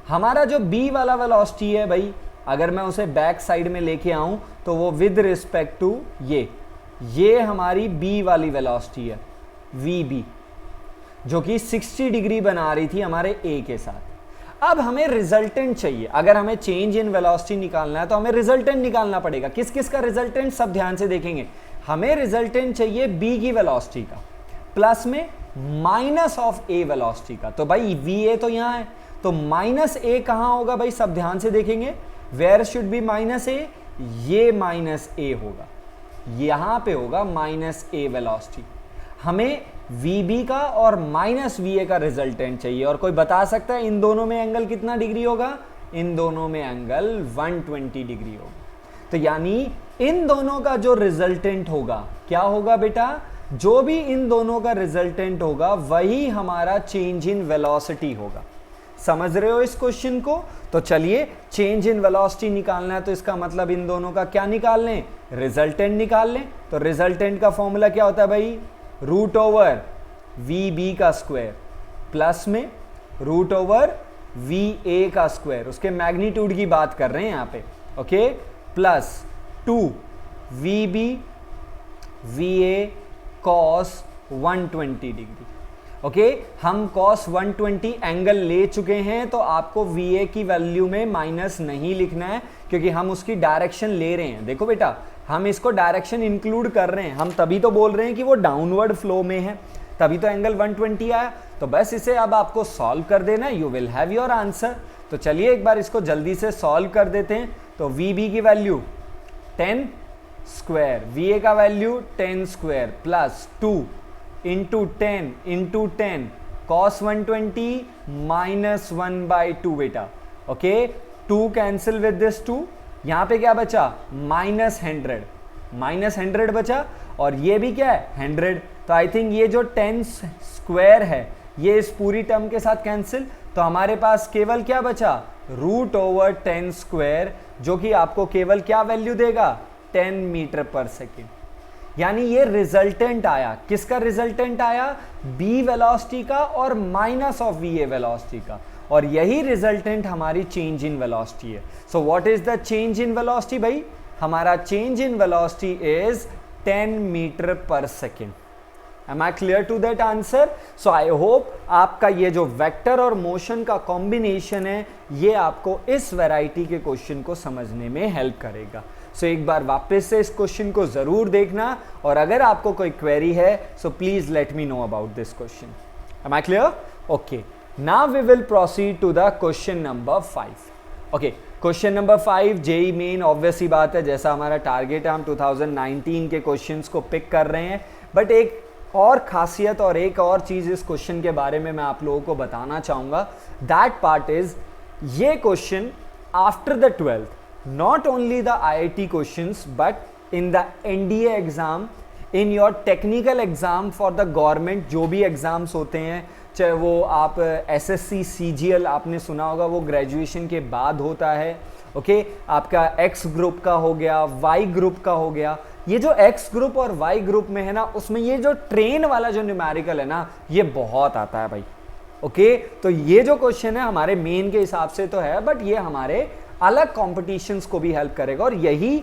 हमारा जो बी वाला वेलोसिटी है भाई, अगर मैं उसे बैक साइड में लेके आऊं तो वो विद रिस्पेक्ट टू ये हमारी b वाली वेलोसिटी है vb, जो कि 60 डिग्री बना रही थी हमारे a के साथ। अब हमें रिजल्टेंट चाहिए। अगर हमें चेंज इन वेलोसिटी निकालना है तो हमें रिजल्टेंट निकालना पड़ेगा। किस किस का रिजल्टेंट, सब ध्यान से देखेंगे। हमें रिजल्टेंट चाहिए b की वेलोसिटी का प्लस में माइनस ऑफ a वेलोसिटी का। तो भाई va तो यहां है, तो माइनस a कहां होगा भाई, सब ध्यान से देखेंगे। Where should be minus a, ये माइनस a होगा, यहां पे होगा माइनस a वेलोसिटी। हमें vb का और माइनस va का रिजल्टेंट चाहिए। और कोई बता सकता है इन दोनों में एंगल कितना डिग्री होगा? इन दोनों में एंगल 120 डिग्री होगा। तो यानी इन दोनों का जो रिजल्टेंट होगा, क्या होगा बेटा? जो भी इन दोनों का रिजल्टेंट होगा वही हमारा चेंज इन वेलोसिटी होगा। समझ रहे हो इस क्वेश्चन को? तो चलिए, चेंज इन वेलोसिटी निकालना है तो इसका मतलब इन दोनों का क्या निकाल लें? रिजल्टेंट निकाल लें। तो रिजल्टेंट का फॉर्मूला क्या होता है भाई? रूट ओवर वी बी का स्क्वायर प्लस में रूट ओवर वी ए का स्क्वायर, उसके मैग्नीट्यूड की बात कर रहे हैं यहां पे, okay, plus 2 V B V A cos 120 degree. Okay, हम cos 120 एंगल ले चुके हैं, तो आपको VA की वैल्यू में माइनस नहीं लिखना है क्योंकि हम उसकी डायरेक्शन ले रहे हैं। देखो बेटा, हम इसको डायरेक्शन इंक्लूड कर रहे हैं, हम तभी तो बोल रहे हैं कि वो डाउनवर्ड फ्लो में है, तभी तो एंगल 120 आया। तो बस इसे अब आपको सॉल्व कर देना, you will have your answer. तो चलिए एक बार इसको जल्दी से सॉल्व कर देते हैं। तो VB की वैल्यू 10 स्क्वायर, VA का value 10 square plus 2 into 10 cos 120 minus 1/2 बेटा। ओके, 2 कैंसिल विद दिस 2, यहां पे क्या बचा? माइनस 100 बचा, और ये भी क्या है? 100। तो आई थिंक ये जो 10 स्क्वायर है ये इस पूरी टर्म के साथ कैंसिल, तो हमारे पास केवल क्या बचा? रूट ओवर 10 स्क्वायर, जो कि आपको केवल क्या वैल्यू देगा? 10 मीटर पर सेकेंड। यानी ये रिजल्टेंट आया। किसका रिजल्टेंट आया? बी वेलोसिटी का और माइनस ऑफ वीए वेलोसिटी का, और यही रिजल्टेंट हमारी चेंज इन वेलोसिटी है। So what is the change in velocity भाई? हमारा change in velocity is 10 metre per second. Am I clear to that answer? So I hope आपका ये जो वेक्टर और मोशन का कॉम्बिनेशन है ये आपको इस वैरायटी के क्वेश्चन को समझने में हेल्प करेगा। सो एक बार वापस से इस क्वेश्चन को जरूर देखना, और अगर आपको कोई क्वेरी है so please let me know about this question. Am I clear? Okay. Now we will proceed to the question number 5. Okay. Question number 5 JEE main, obvious ही बात है, जैसा हमारा टारगेट है हम 2019 के क्वेश्चंस को पिक कर रहे हैं। बट एक और खासियत और एक और चीज इस क्वेश्चन के बारे में मैं आप लोगों को बताना चाहूंगा। दैट पार्ट इज, ये question after the 12th, not only the IIT questions but in the NDA exam, in your technical exam for the government, जो भी एग्जाम्स होते हैं, चाहे वो आप एसएससी सीजीएल आपने सुना होगा, वो ग्रेजुएशन के बाद होता है। ओके, आपका एक्स ग्रुप का हो गया, वाई ग्रुप का हो गया। ये जो एक्स ग्रुप और वाई ग्रुप में है ना, उसमें ये जो ट्रेन वाला जो न्यूमेरिकल है ना, ये बहुत आता है भाई। ओके, तो ये जो क्वेश्चन है हमारे मेन के हिसाब से तो है, बट ये हमारे अलग कॉम्पिटिशन्स को भी हेल्प करेगा। और यही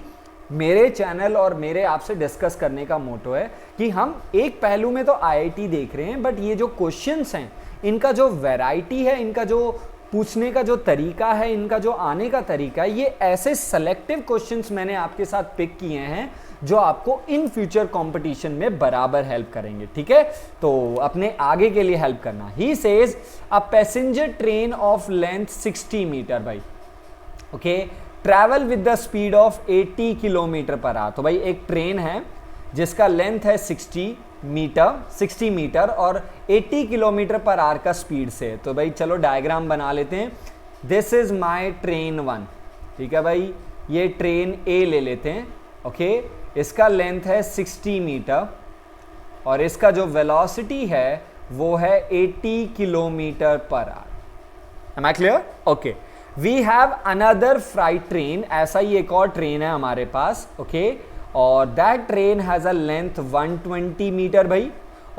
मेरे चैनल और मेरे आपसे डिस्कस करने का मोटो है कि हम एक पहलू में तो आईआईटी देख रहे हैं, बट ये जो क्वेश्चंस हैं इनका जो वैरायटी है, इनका जो पूछने का जो तरीका है, इनका जो आने का तरीका है, ये ऐसे सेलेक्टिव क्वेश्चंस मैंने आपके साथ पिक किए हैं जो आपको इन फ्यूचर कंपटीशन में बराबर हेल्प करेंगे। ठीक है, तो अपने आगे के लिए हेल्प करना। He says a passenger train of length 60 metre भाई, okay, travel with the speed of 80 kilometre per hour. तो भाई एक ट्रेन है जिसका लेंथ है 60 मीटर और 80 किलोमीटर पर आवर का स्पीड से। तो भाई चलो डायग्राम बना लेते हैं। दिस इज माय ट्रेन 1, ठीक है भाई, ये ट्रेन ए ले लेते हैं। ओके, इसका लेंथ है 60 मीटर और इसका जो वेलोसिटी है वो है 80 kilometre per hour. Am I clear? Okay, we have another freight train, ऐसा ही एक और ट्रेन है हमारे पास। ओके, और that train has a length 120 metre भाई,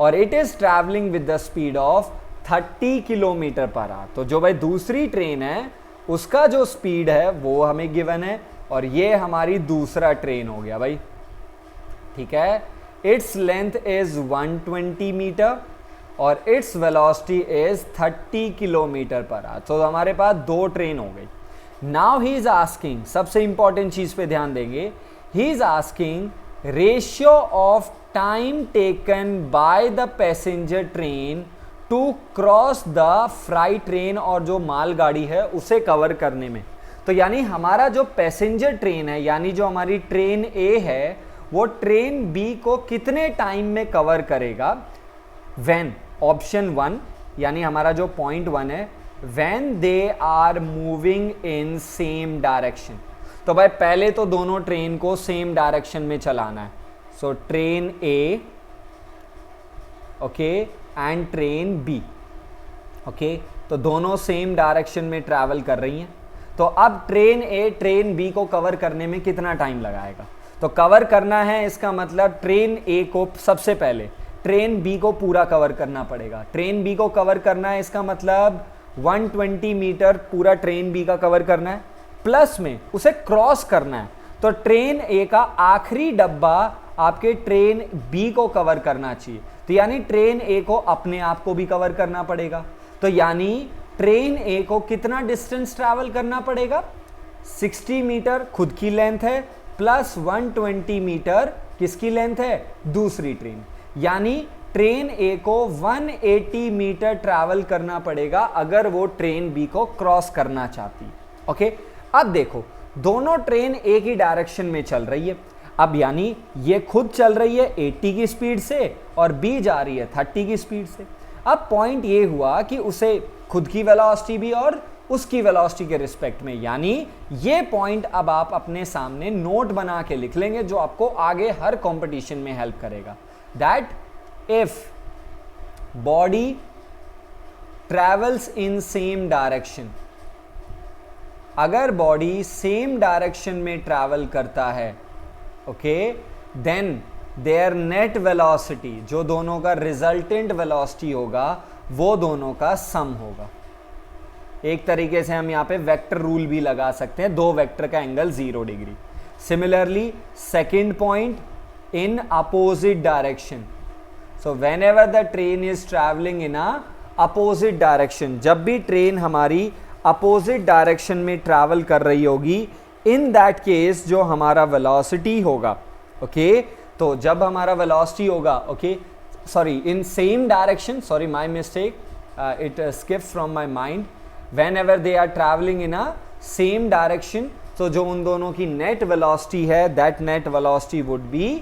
और it is travelling with the speed of 30 kilometre per hour. तो जो भाई दूसरी ट्रेन है उसका जो स्पीड है वो हमें गिवन है, और ये हमारी दूसरा ट्रेन हो गया भाई, ठीक है। इट्स लेंथ इज 120 मीटर और its velocity is 30 kilometre per hour. तो हमारे पास दो ट्रेन हो गई। नाउ ही इज आस्किंग, सबसे इंपॉर्टेंट चीज पे ध्यान देंगे, he is asking ratio of time taken by the passenger train to cross the freight train, और जो मालगाड़ी है उसे कवर करने में। तो यानी हमारा जो पैसेंजर ट्रेन है, यानी जो हमारी ट्रेन ए है, वो ट्रेन बी को कितने टाइम में कवर करेगा। व्हेन, ऑप्शन 1 यानी हमारा जो पॉइंट 1 है, when they are moving in same direction. तो भाई पहले तो दोनों ट्रेन को सेम डायरेक्शन में चलाना है। So train A, okay, and train B, okay, तो दोनों सेम डायरेक्शन में ट्रैवल कर रही हैं। तो अब ट्रेन ए ट्रेन बी को कवर करने में कितना टाइम लगाएगा। तो कवर करना है, इसका मतलब ट्रेन ए को सबसे पहले ट्रेन बी को पूरा कवर करना पड़ेगा। ट्रेन बी को कवर करना है, इसका मतलब 120 मीटर पूरा ट्रेन बी का कवर करना है, प्लस में उसे क्रॉस करना है। तो ट्रेन ए का आखिरी डब्बा आपके ट्रेन बी को कवर करना चाहिए। तो यानी ट्रेन ए को अपने आप को भी कवर करना पड़ेगा। तो यानी ट्रेन ए को कितना डिस्टेंस ट्रैवल करना पड़ेगा, 60 मीटर खुद की लेंथ है, प्लस 120 मीटर किसकी लेंथ है, दूसरी ट्रेन। यानी ट्रेन ए को 180 मीटर ट्रैवल करना पड़ेगा अगर वो ट्रेन बी को क्रॉस करना चाहती है। ओके, अब देखो दोनों ट्रेन ए की डायरेक्शन में चल रही है। अब यानी ये खुद चल रही है 80 की स्पीड से और बी जा रही है 30 की स्पीड से। अब पॉइंट ये हुआ कि उसे खुद की वेलोसिटी भी और उसकी वेलोसिटी के रिस्पेक्ट में, यानी ये पॉइंट अब आप अपने सामने नोट बना के लिख लेंगे जो आपको आगे हर कंपटीशन में हेल्प करेगा। That if body travels in same direction, अगर बॉडी सेम डायरेक्शन में ट्रैवल करता है, okay, then their net velocity, जो दोनों का रिजल्टेंट वेलोसिटी होगा वो दोनों का सम होगा। एक तरीके से हम यहां पे वेक्टर रूल भी लगा सकते हैं, दो वेक्टर का angle 0 degree. Similarly second point, in opposite direction. So when ever the train is travelling in a opposite direction, जब भी ट्रेन हमारी अपोजिट डायरेक्शन में ट्रैवल कर रही होगी, इन दैट केस जो हमारा वेलोसिटी होगा, ओके, तो जब हमारा वेलोसिटी होगा, okay, sorry, in same direction, sorry my mistake, it skips from my mind, whenever they are travelling in a same direction, तो जो उन दोनों की नेट वेलोसिटी है, that net velocity would be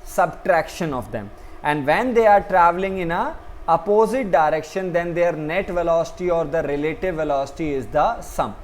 subtraction of them, and when they are traveling in a opposite direction, then their net velocity or the relative velocity is the sum.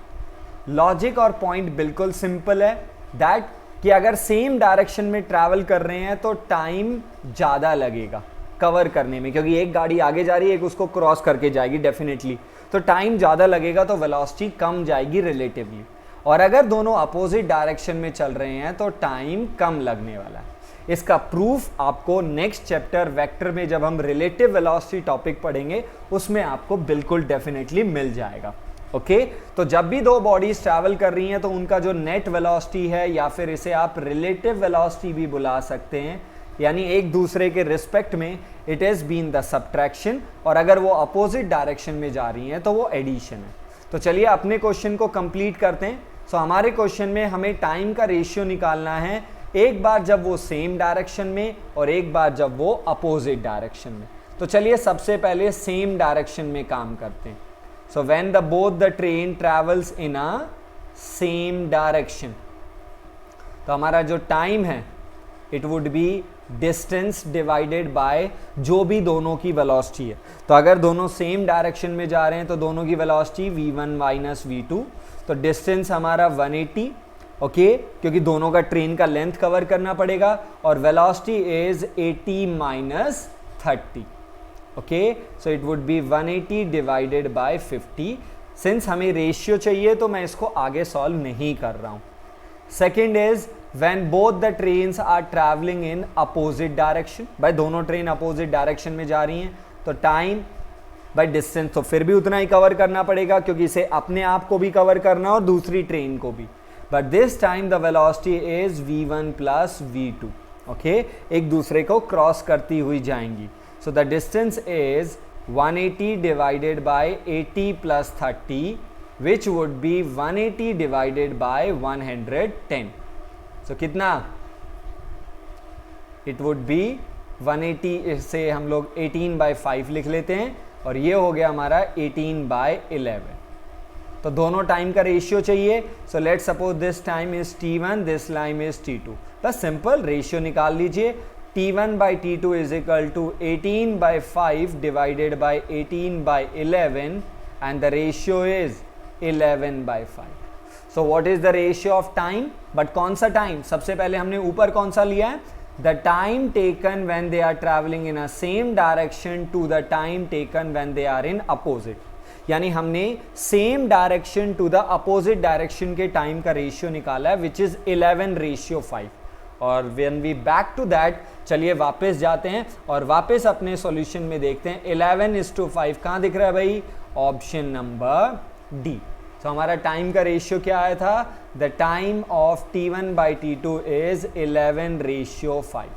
Logic और point बिल्कुल simple है, that कि अगर same direction में travel कर रहे हैं तो टाइम ज़्यादा लगेगा कवर करने में, क्योंकि एक गाड़ी आगे जा रही है, एक उसको क्रॉस करके जाएगी डेफिनेटली, तो टाइम ज़्यादा लगेगा, तो वेलोसिटी कम जाएगी रिलेटिवली। और अगर दोनों अपोजिट डायरेक्शन में चल रहे हैं तो टाइम कम लगने वाला है। इसका प्रूफ आपको नेक्स्ट चैप्टर वेक्टर में जब हम रिलेटिव वेलोसिटी टॉपिक पढ़ेंगे उसमें आपको बिल्कुल डेफिनेटली मिल जाएगा। ओके, तो जब भी दो बॉडीज ट्रैवल कर रही हैं तो उनका जो नेट वेलोसिटी है, या फिर इसे आप रिलेटिव वेलोसिटी भी बुला सकते हैं, यानी एक दूसरे के रिस्पेक्ट में, it is been the subtraction, और अगर वो अपोजिट डायरेक्शन में जा रही हैं तो वो एडिशन है। तो चलिए अपने क्वेश्चन को कंप्लीट करते हैं। सो हमारे क्वेश्चन में हमें टाइम का रेशियो निकालना है, एक बार जब वो सेम डायरेक्शन में और एक बार जब वो अपोजिट डायरेक्शन में। तो चलिए सबसे पहले सेम डायरेक्शन में काम करते हैं। So when the both the train travels in a same direction, तो हमारा जो टाइम है it would B distance divided by जो भी दोनों की वेलोसिटी है। तो अगर दोनों सेम डायरेक्शन में जा रहे हैं तो दोनों की वेलोसिटी v1 माइनस v2, तो डिस्टेंस हमारा 180, ओके, क्योंकि दोनों का ट्रेन का लेंथ कवर करना पड़ेगा, और velocity is 80 minus 30, okay, so it would B 180 divided by 50। Since हमें रेशियो चाहिए तो मैं इसको आगे सॉल्व नहीं कर रहा हूं। Second is when both the trains are travelling in opposite direction, भाई दोनों ट्रेन अपोजिट डायरेक्शन में जा रही हैं, तो टाइम बाई डिस्टेंस तो फिर भी उतना ही कवर करना पड़ेगा क्योंकि इसे अपने आप को भी कवर करना और दूसरी ट्रेन को भी, but this time the velocity is v1 plus v2, okay, एक दूसरे को क्रॉस करती हुई जाएंगी. So the distance is 180 divided by 80 plus 30 which would be 180 divided by 110. सो कितना, इट वुड बी 180 से हम लोग 18/5 लिख लेते हैं और ये हो गया हमारा 18/11. तो दोनों टाइम का रेशियो चाहिए. So let's suppose this time is t1, this time is t2. बस सिंपल रेशियो निकाल लीजिए. t1/t2 is equal to 18/5 divided by 18/11 and the ratio is 11/5. So what is the ratio of time, but कौन सा time, सबसे पहले हमने ऊपर कौन सा लिया है, the time taken when they are traveling in a same direction to the time taken when they are in opposite. यानी हमने same direction to the opposite direction के टाइम का रेशियो निकाला है विच इज 11/5. और when we back to that, चलिए वापस जाते हैं और वापस अपने सॉल्यूशन में देखते हैं. 11:5 कहाँ दिख रहा है भाई, ऑप्शन नंबर डी. तो हमारा टाइम का रेशियो क्या आया था, the time of t1/t2 is 11:5.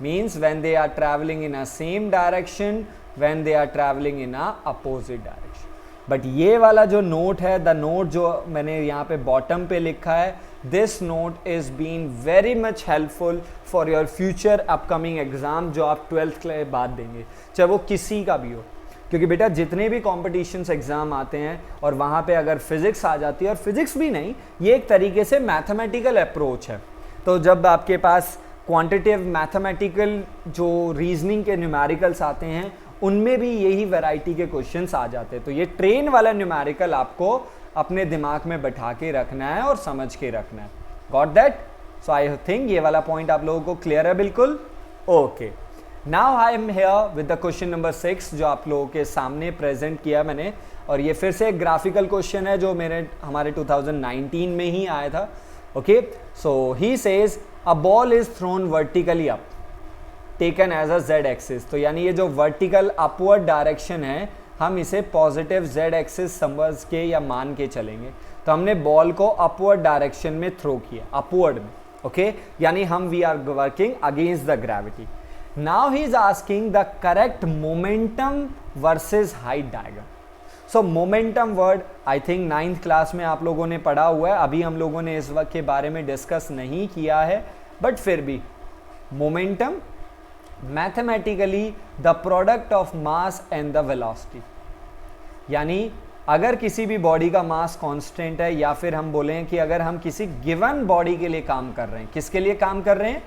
Means when they are travelling in a same direction, when they are travelling in a opposite direction. But ये वाला जो नोट है, द नोट जो मैंने यहाँ पे बॉटम पे लिखा है, this note is been very much helpful for your future upcoming exam जो आप 12th के बाद देंगे, चाहे वो किसी का भी हो. क्योंकि बेटा जितने भी कॉम्पिटिशन्स एग्जाम आते हैं और वहाँ पे अगर फिजिक्स आ जाती है, और फिजिक्स भी नहीं, ये एक तरीके से मैथमेटिकल अप्रोच है. तो जब आपके पास क्वांटिटेटिव मैथमेटिकल जो रीजनिंग के न्यूमेरिकल्स आते हैं, उनमें भी यही वैरायटी के क्वेश्चंस आ जाते हैं. तो ये ट्रेन वाला न्यूमेरिकल आपको अपने दिमाग में बैठा के रखना है और समझ के रखना है. Got that? So I think ये वाला पॉइंट आप लोगों को क्लियर है बिल्कुल. Okay, now I am here with the question number 6 जो आप लोगों के सामने प्रेजेंट किया मैंने. और ये फिर से एक ग्राफिकल क्वेश्चन है जो हमारे 2019 में ही आया था. Okay, so he says a ball is thrown vertically up taken as a Z axis. तो यानी ये जो वर्टिकल अपवर्ड डायरेक्शन है, हम इसे पॉजिटिव जेड एक्सिस समझ के या मान के चलेंगे. तो हमने बॉल को अपवर्ड डायरेक्शन में थ्रो किया, अपवर्ड में. ओके, यानी हम we are working against the gravity. Now he is asking the correct momentum versus height diagram. So momentum word I think 9th class में आप लोगों ने पढ़ा हुआ है, अभी हम लोगों ने इस वक्त के बारे में डिस्कस नहीं किया है, बट फिर भी momentum mathematically the product of mass and the velocity. यानी अगर किसी भी बॉडी का मास कांस्टेंट है, या फिर हम बोलें कि अगर हम किसी गिवन बॉडी के लिए काम कर रहे हैं, किसके लिए काम कर रहे हैं,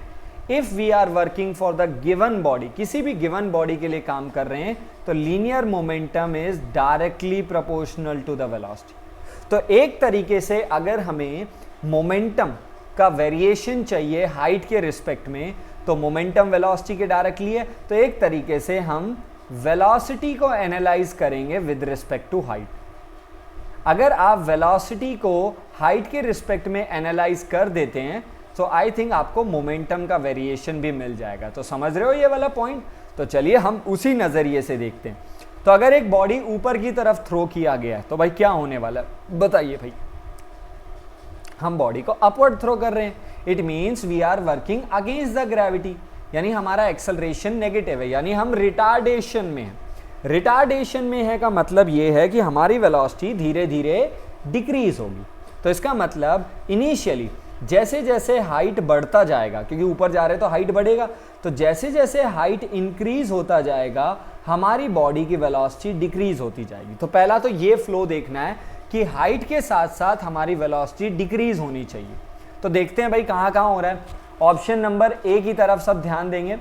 if we are working for the given body, किसी भी गिवन बॉडी के लिए काम कर रहे हैं, तो linear momentum is directly proportional to the velocity. तो एक तरीके से अगर हमें मोमेंटम का वेरिएशन चाहिए हाइट के रिस्पेक्ट में, तो मोमेंटम वेलोसिटी के डायरेक्टली है. तो एक तरीके से हम वेलोसिटी को एनालाइज करेंगे विद रिस्पेक्ट टू हाइट. अगर आप वेलोसिटी को हाइट के रिस्पेक्ट में एनालाइज कर देते हैं, तो आई थिंक आपको मोमेंटम का वेरिएशन भी मिल जाएगा. तो समझ रहे हो ये वाला पॉइंट? तो चलिए हम उसी नज़रिए से देखते हैं. तो अगर एक बॉडी ऊपर की तरफ थ्रो किया गया है, तो भाई क्या होने वाला है बताइए भाई. हम बॉडी को अपवर्ड थ्रो कर रहे हैं, it means we are working against the gravity. यानी हमारा एक्सेलरेशन नेगेटिव है, यानी हम रिटार्डेशन में हैं. रिटार्डेशन में है का मतलब ये है कि हमारी वेलोसिटी धीरे धीरे डिक्रीज होगी. तो इसका मतलब इनिशियली जैसे जैसे हाइट बढ़ता जाएगा, क्योंकि ऊपर जा रहे हैं तो हाइट बढ़ेगा, तो जैसे जैसे हाइट इंक्रीज होता जाएगा हमारी बॉडी की वेलोसिटी डिक्रीज होती जाएगी. तो पहला तो ये फ्लो देखना है कि हाइट के साथ साथ हमारी वेलोसिटी डिक्रीज होनी चाहिए. तो देखते हैं भाई कहाँ कहाँ हो रहा है. ऑप्शन नंबर ए की तरफ सब ध्यान देंगे.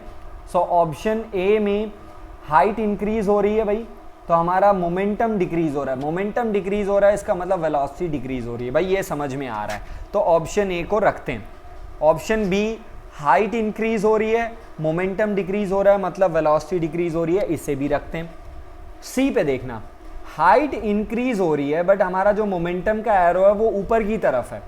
सो ऑप्शन ए में हाइट इंक्रीज हो रही है भाई, तो हमारा मोमेंटम डिक्रीज हो रहा है. मोमेंटम डिक्रीज हो रहा है, इसका मतलब वेलोसिटी डिक्रीज हो रही है. भाई ये समझ में आ रहा है, तो ऑप्शन ए को रखते हैं. ऑप्शन बी, हाइट इंक्रीज हो रही है, मोमेंटम डिक्रीज हो रहा है, मतलब वेलोसिटी डिक्रीज हो रही है, इसे भी रखते हैं. सी पे देखना, हाइट इंक्रीज हो रही है बट हमारा जो मोमेंटम का एरो है वो ऊपर की तरफ है.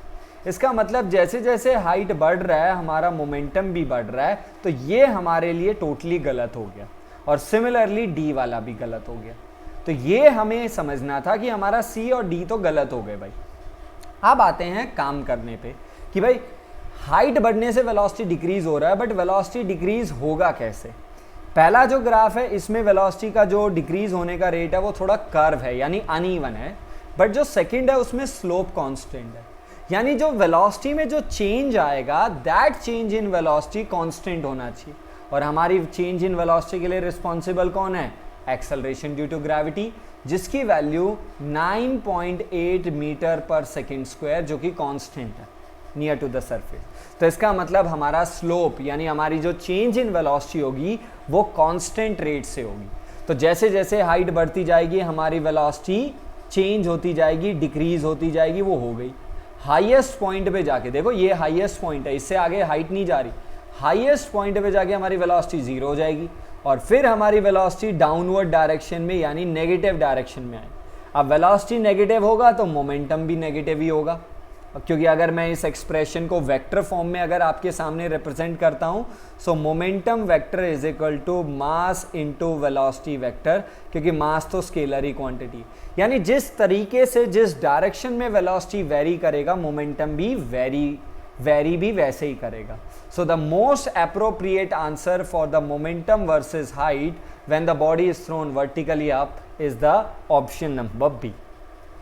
इसका मतलब जैसे जैसे हाइट बढ़ रहा है हमारा मोमेंटम भी बढ़ रहा है. तो ये हमारे लिए टोटली गलत हो गया. और सिमिलरली डी वाला भी गलत हो गया. तो ये हमें समझना था कि हमारा सी और डी तो गलत हो गए भाई। अब आते हैं काम करने पे कि भाई हाइट बढ़ने से वेलोसिटी डिक्रीज हो रहा है, बट वेलोसिटी डिक्रीज होगा कैसे। पहला जो ग्राफ है इसमें वेलोसिटी का जो डिक्रीज होने का रेट है वो थोड़ा कर्व है, यानी अनइवन है, बट जो सेकंड है उसमें स्लोप कांस्टेंट है, यानी जो वेलोसिटी में जो चेंज आएगा that change in velocity constant होना चाहिए। और हमारी चेंज इन वेलोसिटी के लिए रिस्पॉन्सिबल कौन है, एक्सेलरेशन ड्यू टू ग्रेविटी, जिसकी value 9.8 metre per second square जो कि कांस्टेंट है नियर टू द सरफेस। तो इसका मतलब हमारा स्लोप यानी हमारी जो चेंज इन वेलोसिटी होगी वो कांस्टेंट रेट से होगी। तो जैसे जैसे हाइट बढ़ती जाएगी हमारी वेलोसिटी चेंज होती जाएगी, डिक्रीज होती जाएगी, वो हो गई। हाईएस्ट पॉइंट पे जाके देखो, ये हाईएस्ट पॉइंट है, इससे आगे हाइट नहीं जा रही, हाईएस्ट पॉइंट पे जाके हमारी वेलोसिटी जीरो हो जाएगी और फिर हमारी वेलोसिटी डाउनवर्ड डायरेक्शन में यानी नेगेटिव डायरेक्शन में आए। अब वेलोसिटी नेगेटिव होगा तो मोमेंटम भी नेगेटिव ही होगा, क्योंकि अगर मैं इस एक्सप्रेशन को वेक्टर फॉर्म में अगर आपके सामने रिप्रेजेंट करता हूं, so momentum vector is equal to mass into velocity vector, क्योंकि मास तो स्केलर क्वांटिटी, यानी जिस तरीके से जिस डायरेक्शन में वेलोसिटी वेरी करेगा मोमेंटम भी वेरी भी वैसे ही करेगा। So the most appropriate answer for the momentum versus height when the body is thrown vertically up is the option number B.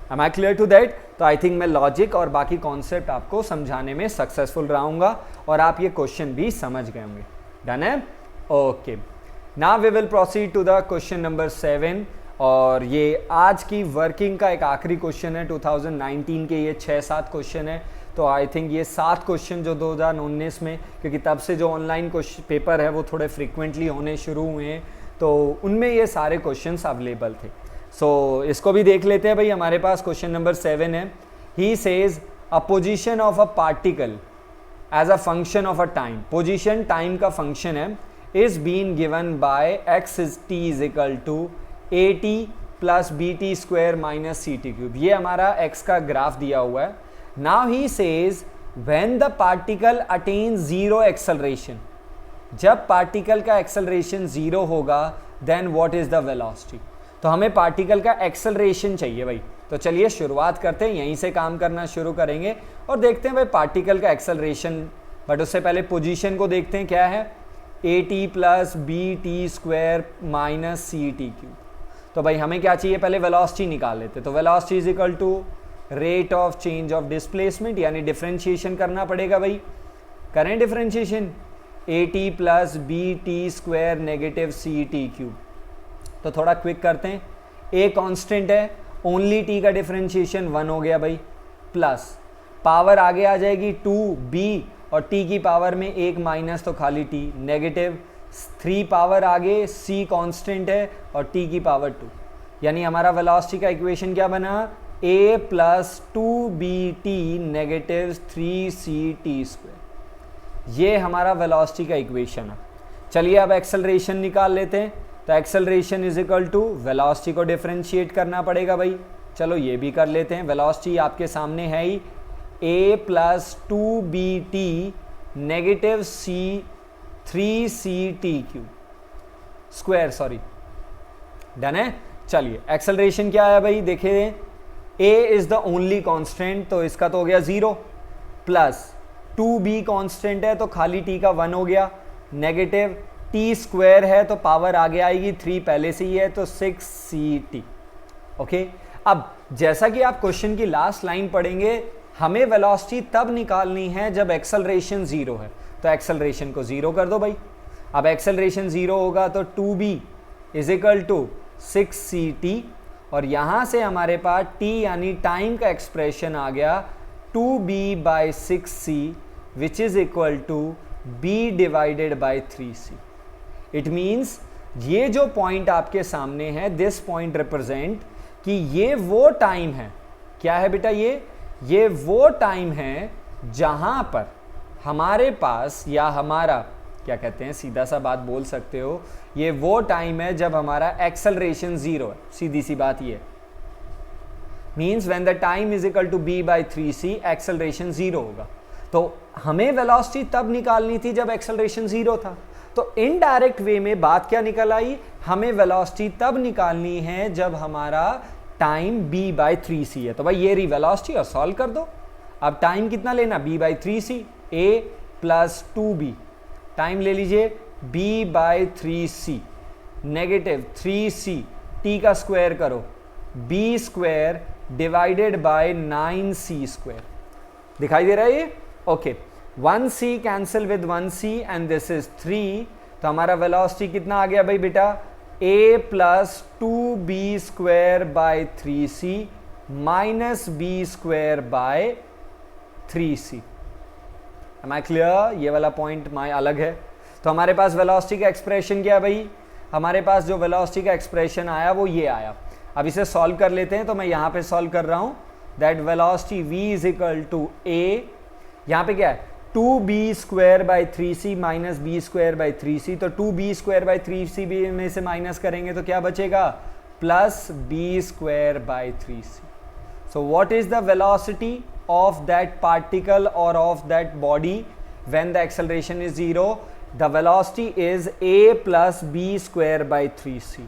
Am I clear to that? तो I think मैं logic और बाकी concept आपको समझाने में successful रहूंगा और आप ये क्वेश्चन भी समझ गए होंगे। डन है? Okay, now we will proceed to the question number 7 और ये आज की वर्किंग का एक आखिरी क्वेश्चन है। 2019 के ये 6-7 क्वेश्चन है, तो आई थिंक ये 7 क्वेश्चन जो 2019 में, क्योंकि तब से जो ऑनलाइन पेपर है वो थोड़े फ्रीक्वेंटली होने शुरू हुए हैं, तो उनमें ये सारे क्वेश्चंस अवेलेबल थे। सो इसको भी देख लेते हैं भाई। हमारे पास क्वेश्चन नंबर 7 है। He says a position of a particle as a function of a time, position time का फंक्शन है, is been given by X is T is equal to A T plus B T square minus C T cube. ये हमारा X का graph दिया हुआ है। Now he says when the particle attain zero acceleration, जब particle का acceleration zero होगा then what is the velocity. तो हमें पार्टिकल का एक्सेलरेशन चाहिए भाई। तो चलिए शुरुआत करते हैं, यहीं से काम करना शुरू करेंगे और देखते हैं भाई पार्टिकल का एक्सेलरेशन, बट उससे पहले पोजीशन को देखते हैं क्या है, A T plus B T square minus C T cube. तो भाई हमें क्या चाहिए, पहले वेलोसिटी निकाल लेते। तो velocity is equal to rate of change of displacement, यानी डिफरेंशिएशन करना पड़ेगा भाई। करें differentiation, A T plus B T square negative C T cube. तो थोड़ा क्विक करते हैं, ए कांस्टेंट है, ओनली टी का डिफरेंशिएशन 1 हो गया भाई, प्लस पावर आगे आ जाएगी 2b और टी की पावर में 1 माइनस तो खाली टी, नेगेटिव 3 पावर आगे, सी कांस्टेंट है और टी की पावर 2, यानी हमारा वेलोसिटी का इक्वेशन क्या बना, a plus 2bt negative 3ct square. ये हमारा वेलोसिटी का इक्वेशन है। चलिए अब एक्सेलरेशन निकाल लेते हैं। तो acceleration is equal to velocity को डिफरेंशिएट करना पड़ेगा भाई। चलो ये भी कर लेते हैं। वेलोसिटी आपके सामने है ही, a plus 2bt negative 3ct cube square, sorry, done है। चलिए एक्सेलरेशन क्या है भाई, देखिए a is the only constant, तो इसका तो हो गया 0, प्लस 2b कांस्टेंट है तो खाली t का 1 हो गया, नेगेटिव टी स्क्वायर है तो पावर आगे आएगी 3 पहले से ही है तो 6ct। ओके, अब जैसा कि आप क्वेश्चन की लास्ट लाइन पढ़ेंगे, हमें वेलोसिटी तब निकालनी है जब एक्सेलरेशन 0 है, तो एक्सेलरेशन को 0 कर दो भाई। अब एक्सेलरेशन 0 होगा तो 2b is equal to 6ct और यहां से हमारे पास t यानी टाइम का एक्सप्रेशन आ गया 2b by 6c which is equal to b divided by 3c। It means ये जो पॉइंट आपके सामने है, दिस पॉइंट रिप्रेजेंट कि ये वो टाइम है, क्या है बेटा, ये वो टाइम है जहां पर हमारे पास, या हमारा क्या कहते हैं, सीधा सा बात बोल सकते हो, ये वो टाइम है जब हमारा एक्सेलरेशन 0 है। सीधी सी बात ये means when the time is equal to b by 3c acceleration 0 होगा। तो हमें वेलोसिटी तब निकालनी थी जब एक्सेलरेशन 0 था। तो इनडायरेक्ट वे में बात क्या निकल आई, हमें वेलोसिटी तब निकालनी है जब हमारा टाइम b/3c है। तो भाई ये रही वेलोसिटी और सॉल्व कर दो। अब टाइम कितना लेना, b/3c, a plus 2b, time ले लीजिए b/3c नेगेटिव 3c, t का स्क्वायर करो, b square divided by 9c square. दिखाई दे रहा है ये? Okay, 1c cancel with 1c and this is 3, तो हमारा वेलोसिटी कितना आ गया भाई बेटा, a plus 2b square by 3c minus b square by 3c। Am I clear? ये वाला पॉइंट माय अलग है। तो हमारे पास वेलोसिटी का एक्सप्रेशन क्या है भाई, हमारे पास जो वेलोसिटी का एक्सप्रेशन आया वो ये आया। अब इसे सॉल्व कर लेते हैं, तो मैं यहां पे सॉल्व कर रहा हूं, that velocity v is equal to a, यहां पे क्या है 2b square by 3c minus b square by 3c, तो 2b स्क्वायर बाई 3c में से माइनस करेंगे तो क्या बचेगा, plus b square by 3c। So what is the velocity of that particle or of that body when the acceleration is 0? The velocity is a plus b square by 3c.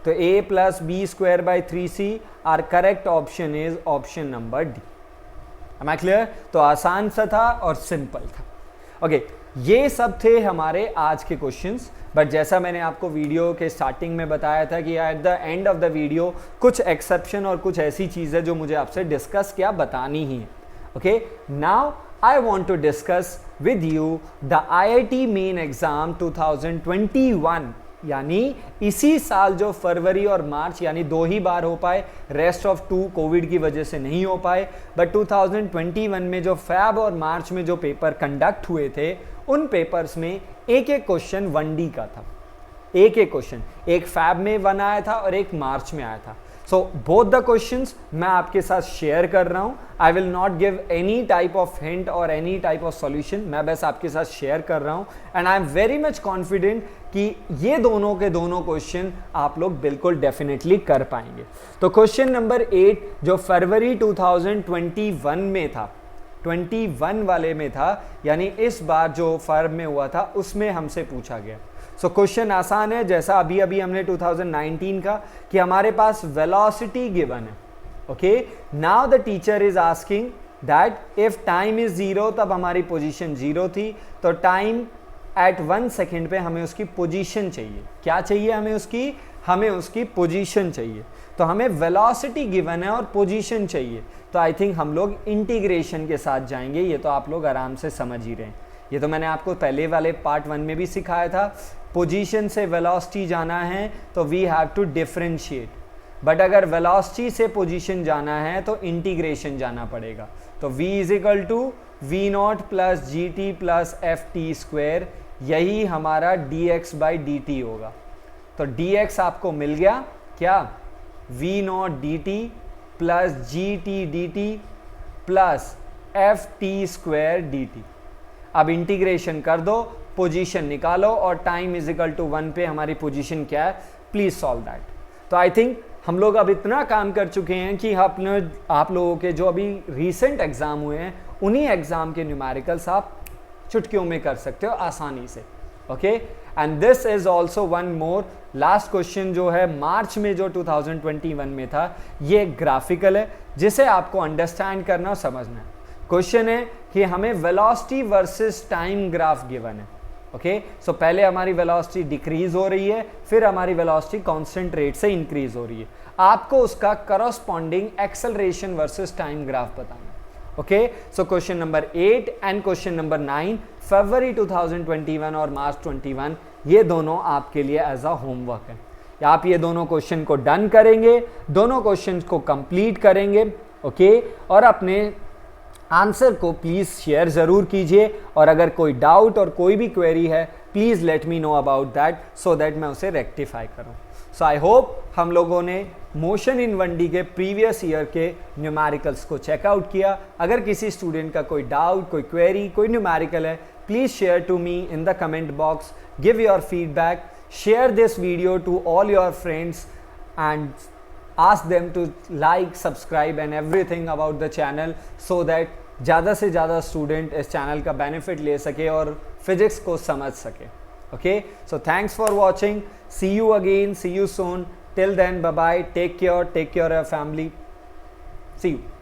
तो a plus b square by 3c, our correct option is option number D. Am I clear? तो आसान सा था और simple था। Okay, ये सब थे हमारे आज के क्वेश्चंस। बट जैसा मैंने आपको वीडियो के स्टार्टिंग में बताया था कि eight the end of the video कुछ एक्सेप्शन और कुछ ऐसी चीज़ें जो मुझे आपसे डिस्कस क्या बतानी ही है। Okay, now I want to discuss with you the IIT main exam 2021, यानी इसी साल जो फरवरी और मार्च यानी 2 ही बार हो पाए, रेस्ट ऑफ 2 कोविड की वजह से नहीं हो पाए, बट 2021 में जो फैब और मार्च में जो पेपर कंडक्ट हुए थे उन पेपर्स में एक एक क्वेश्चन 1D का था। एक एक क्वेश्चन, एक फैब में 1 आया था और एक मार्च में आया था। सो बोथ द क्वेश्चंस मैं आपके साथ शेयर कर रहा हूं। I will not give any type of hint और एनी टाइप ऑफ सॉल्यूशन, मैं बस आपके साथ शेयर कर रहा हूं and I am very much confident कि ये दोनों के दोनों क्वेश्चन आप लोग बिल्कुल डेफिनेटली कर पाएंगे। तो क्वेश्चन नंबर 8 जो फरवरी 2021 में था, 21 वाले में था, यानी इस बार जो फर्व में हुआ था उसमें हमसे पूछा गया। सो क्वेश्चन आसान है, जैसा अभी अभी हमने 2019 का कि हमारे पास वेलोसिटी गिवन है। Okay, now the teacher is asking that if time is 0 तब हमारी पोजीशन 0 थी, तो टाइम एट 1 सेकेंड पे हमें उसकी पोजीशन चाहिए। क्या चाहिए हमें उसकी पोजीशन चाहिए। तो हमें वेलोसिटी गिवन है और पोजीशन चाहिए, तो आई थिंक हम लोग इंटीग्रेशन के साथ जाएंगे। ये तो आप लोग आराम से समझ ही रहे हैं, ये तो मैंने आपको पहले वाले पार्ट 1 में भी सिखाया था। पोजीशन से वेलोसिटी जाना है तो we have to differentiate, but अगर वेलोसिटी से पोजीशन जाना है तो इंटीग्रेशन जाना पड़ेगा। तो v is equal to v0 plus G T plus F T square, यही हमारा dx बाई dt होगा। तो dx आपको मिल गया क्या, v0 dt plus G T D T plus F T square dt। अब इंटीग्रेशन कर दो, पोजीशन निकालो और टाइम इज इक्वल टू 1 पे हमारी पोजीशन क्या है, प्लीज सॉल्व दैट। तो आई थिंक हम लोग अब इतना काम कर चुके हैं कि आप लोगों के जो अभी रीसेंट एग्जाम हुए हैं उन्हीं एग्जाम के न्यूमेरिकल्स आप चुटकियों में कर सकते हो आसानी से। Okay, and this is also one more last question जो है मार्च में जो 2021 में था, ये ग्राफिकल है जिसे आपको अंडरस्टैंड करना और समझना है। क्वेश्चन है कि हमें velocity versus time graph given है। ओके, सो पहले हमारी वेलोसिटी डिक्रीज हो रही है, फिर हमारी वेलोसिटी कांस्टेंट रेट से इंक्रीज हो रही है। आपको उसका corresponding acceleration versus time graph बताना। Okay, so question number 8 and question number 9 फरवरी 2021 और मार्च 21, ये दोनों आपके लिए एज अ होमवर्क है। आप ये दोनों क्वेश्चन को डन करेंगे, दोनों क्वेश्चन को कंप्लीट करेंगे। ओके, और अपने आंसर को प्लीज़ शेयर ज़रूर कीजिए, और अगर कोई डाउट और कोई भी क्वेरी है please let me know about that so that मैं उसे रेक्टिफाई करूं। सो आई होप हम लोगों ने मोशन इन 1D के प्रीवियस ईयर के न्यूमेरिकल्स को चेकआउट किया। अगर किसी स्टूडेंट का कोई डाउट, कोई क्वेरी, कोई न्यूमेरिकल है, please share to me in the comment box, give your feedback, share this video to all your friends and ask them to like, subscribe and everything about the channel so that ज़्यादा से ज़्यादा student इस channel का benefit ले सके और physics को समझ सके। Okay, so thanks for watching. See you again, see you soon. Till then, bye bye, take care of your family. See you.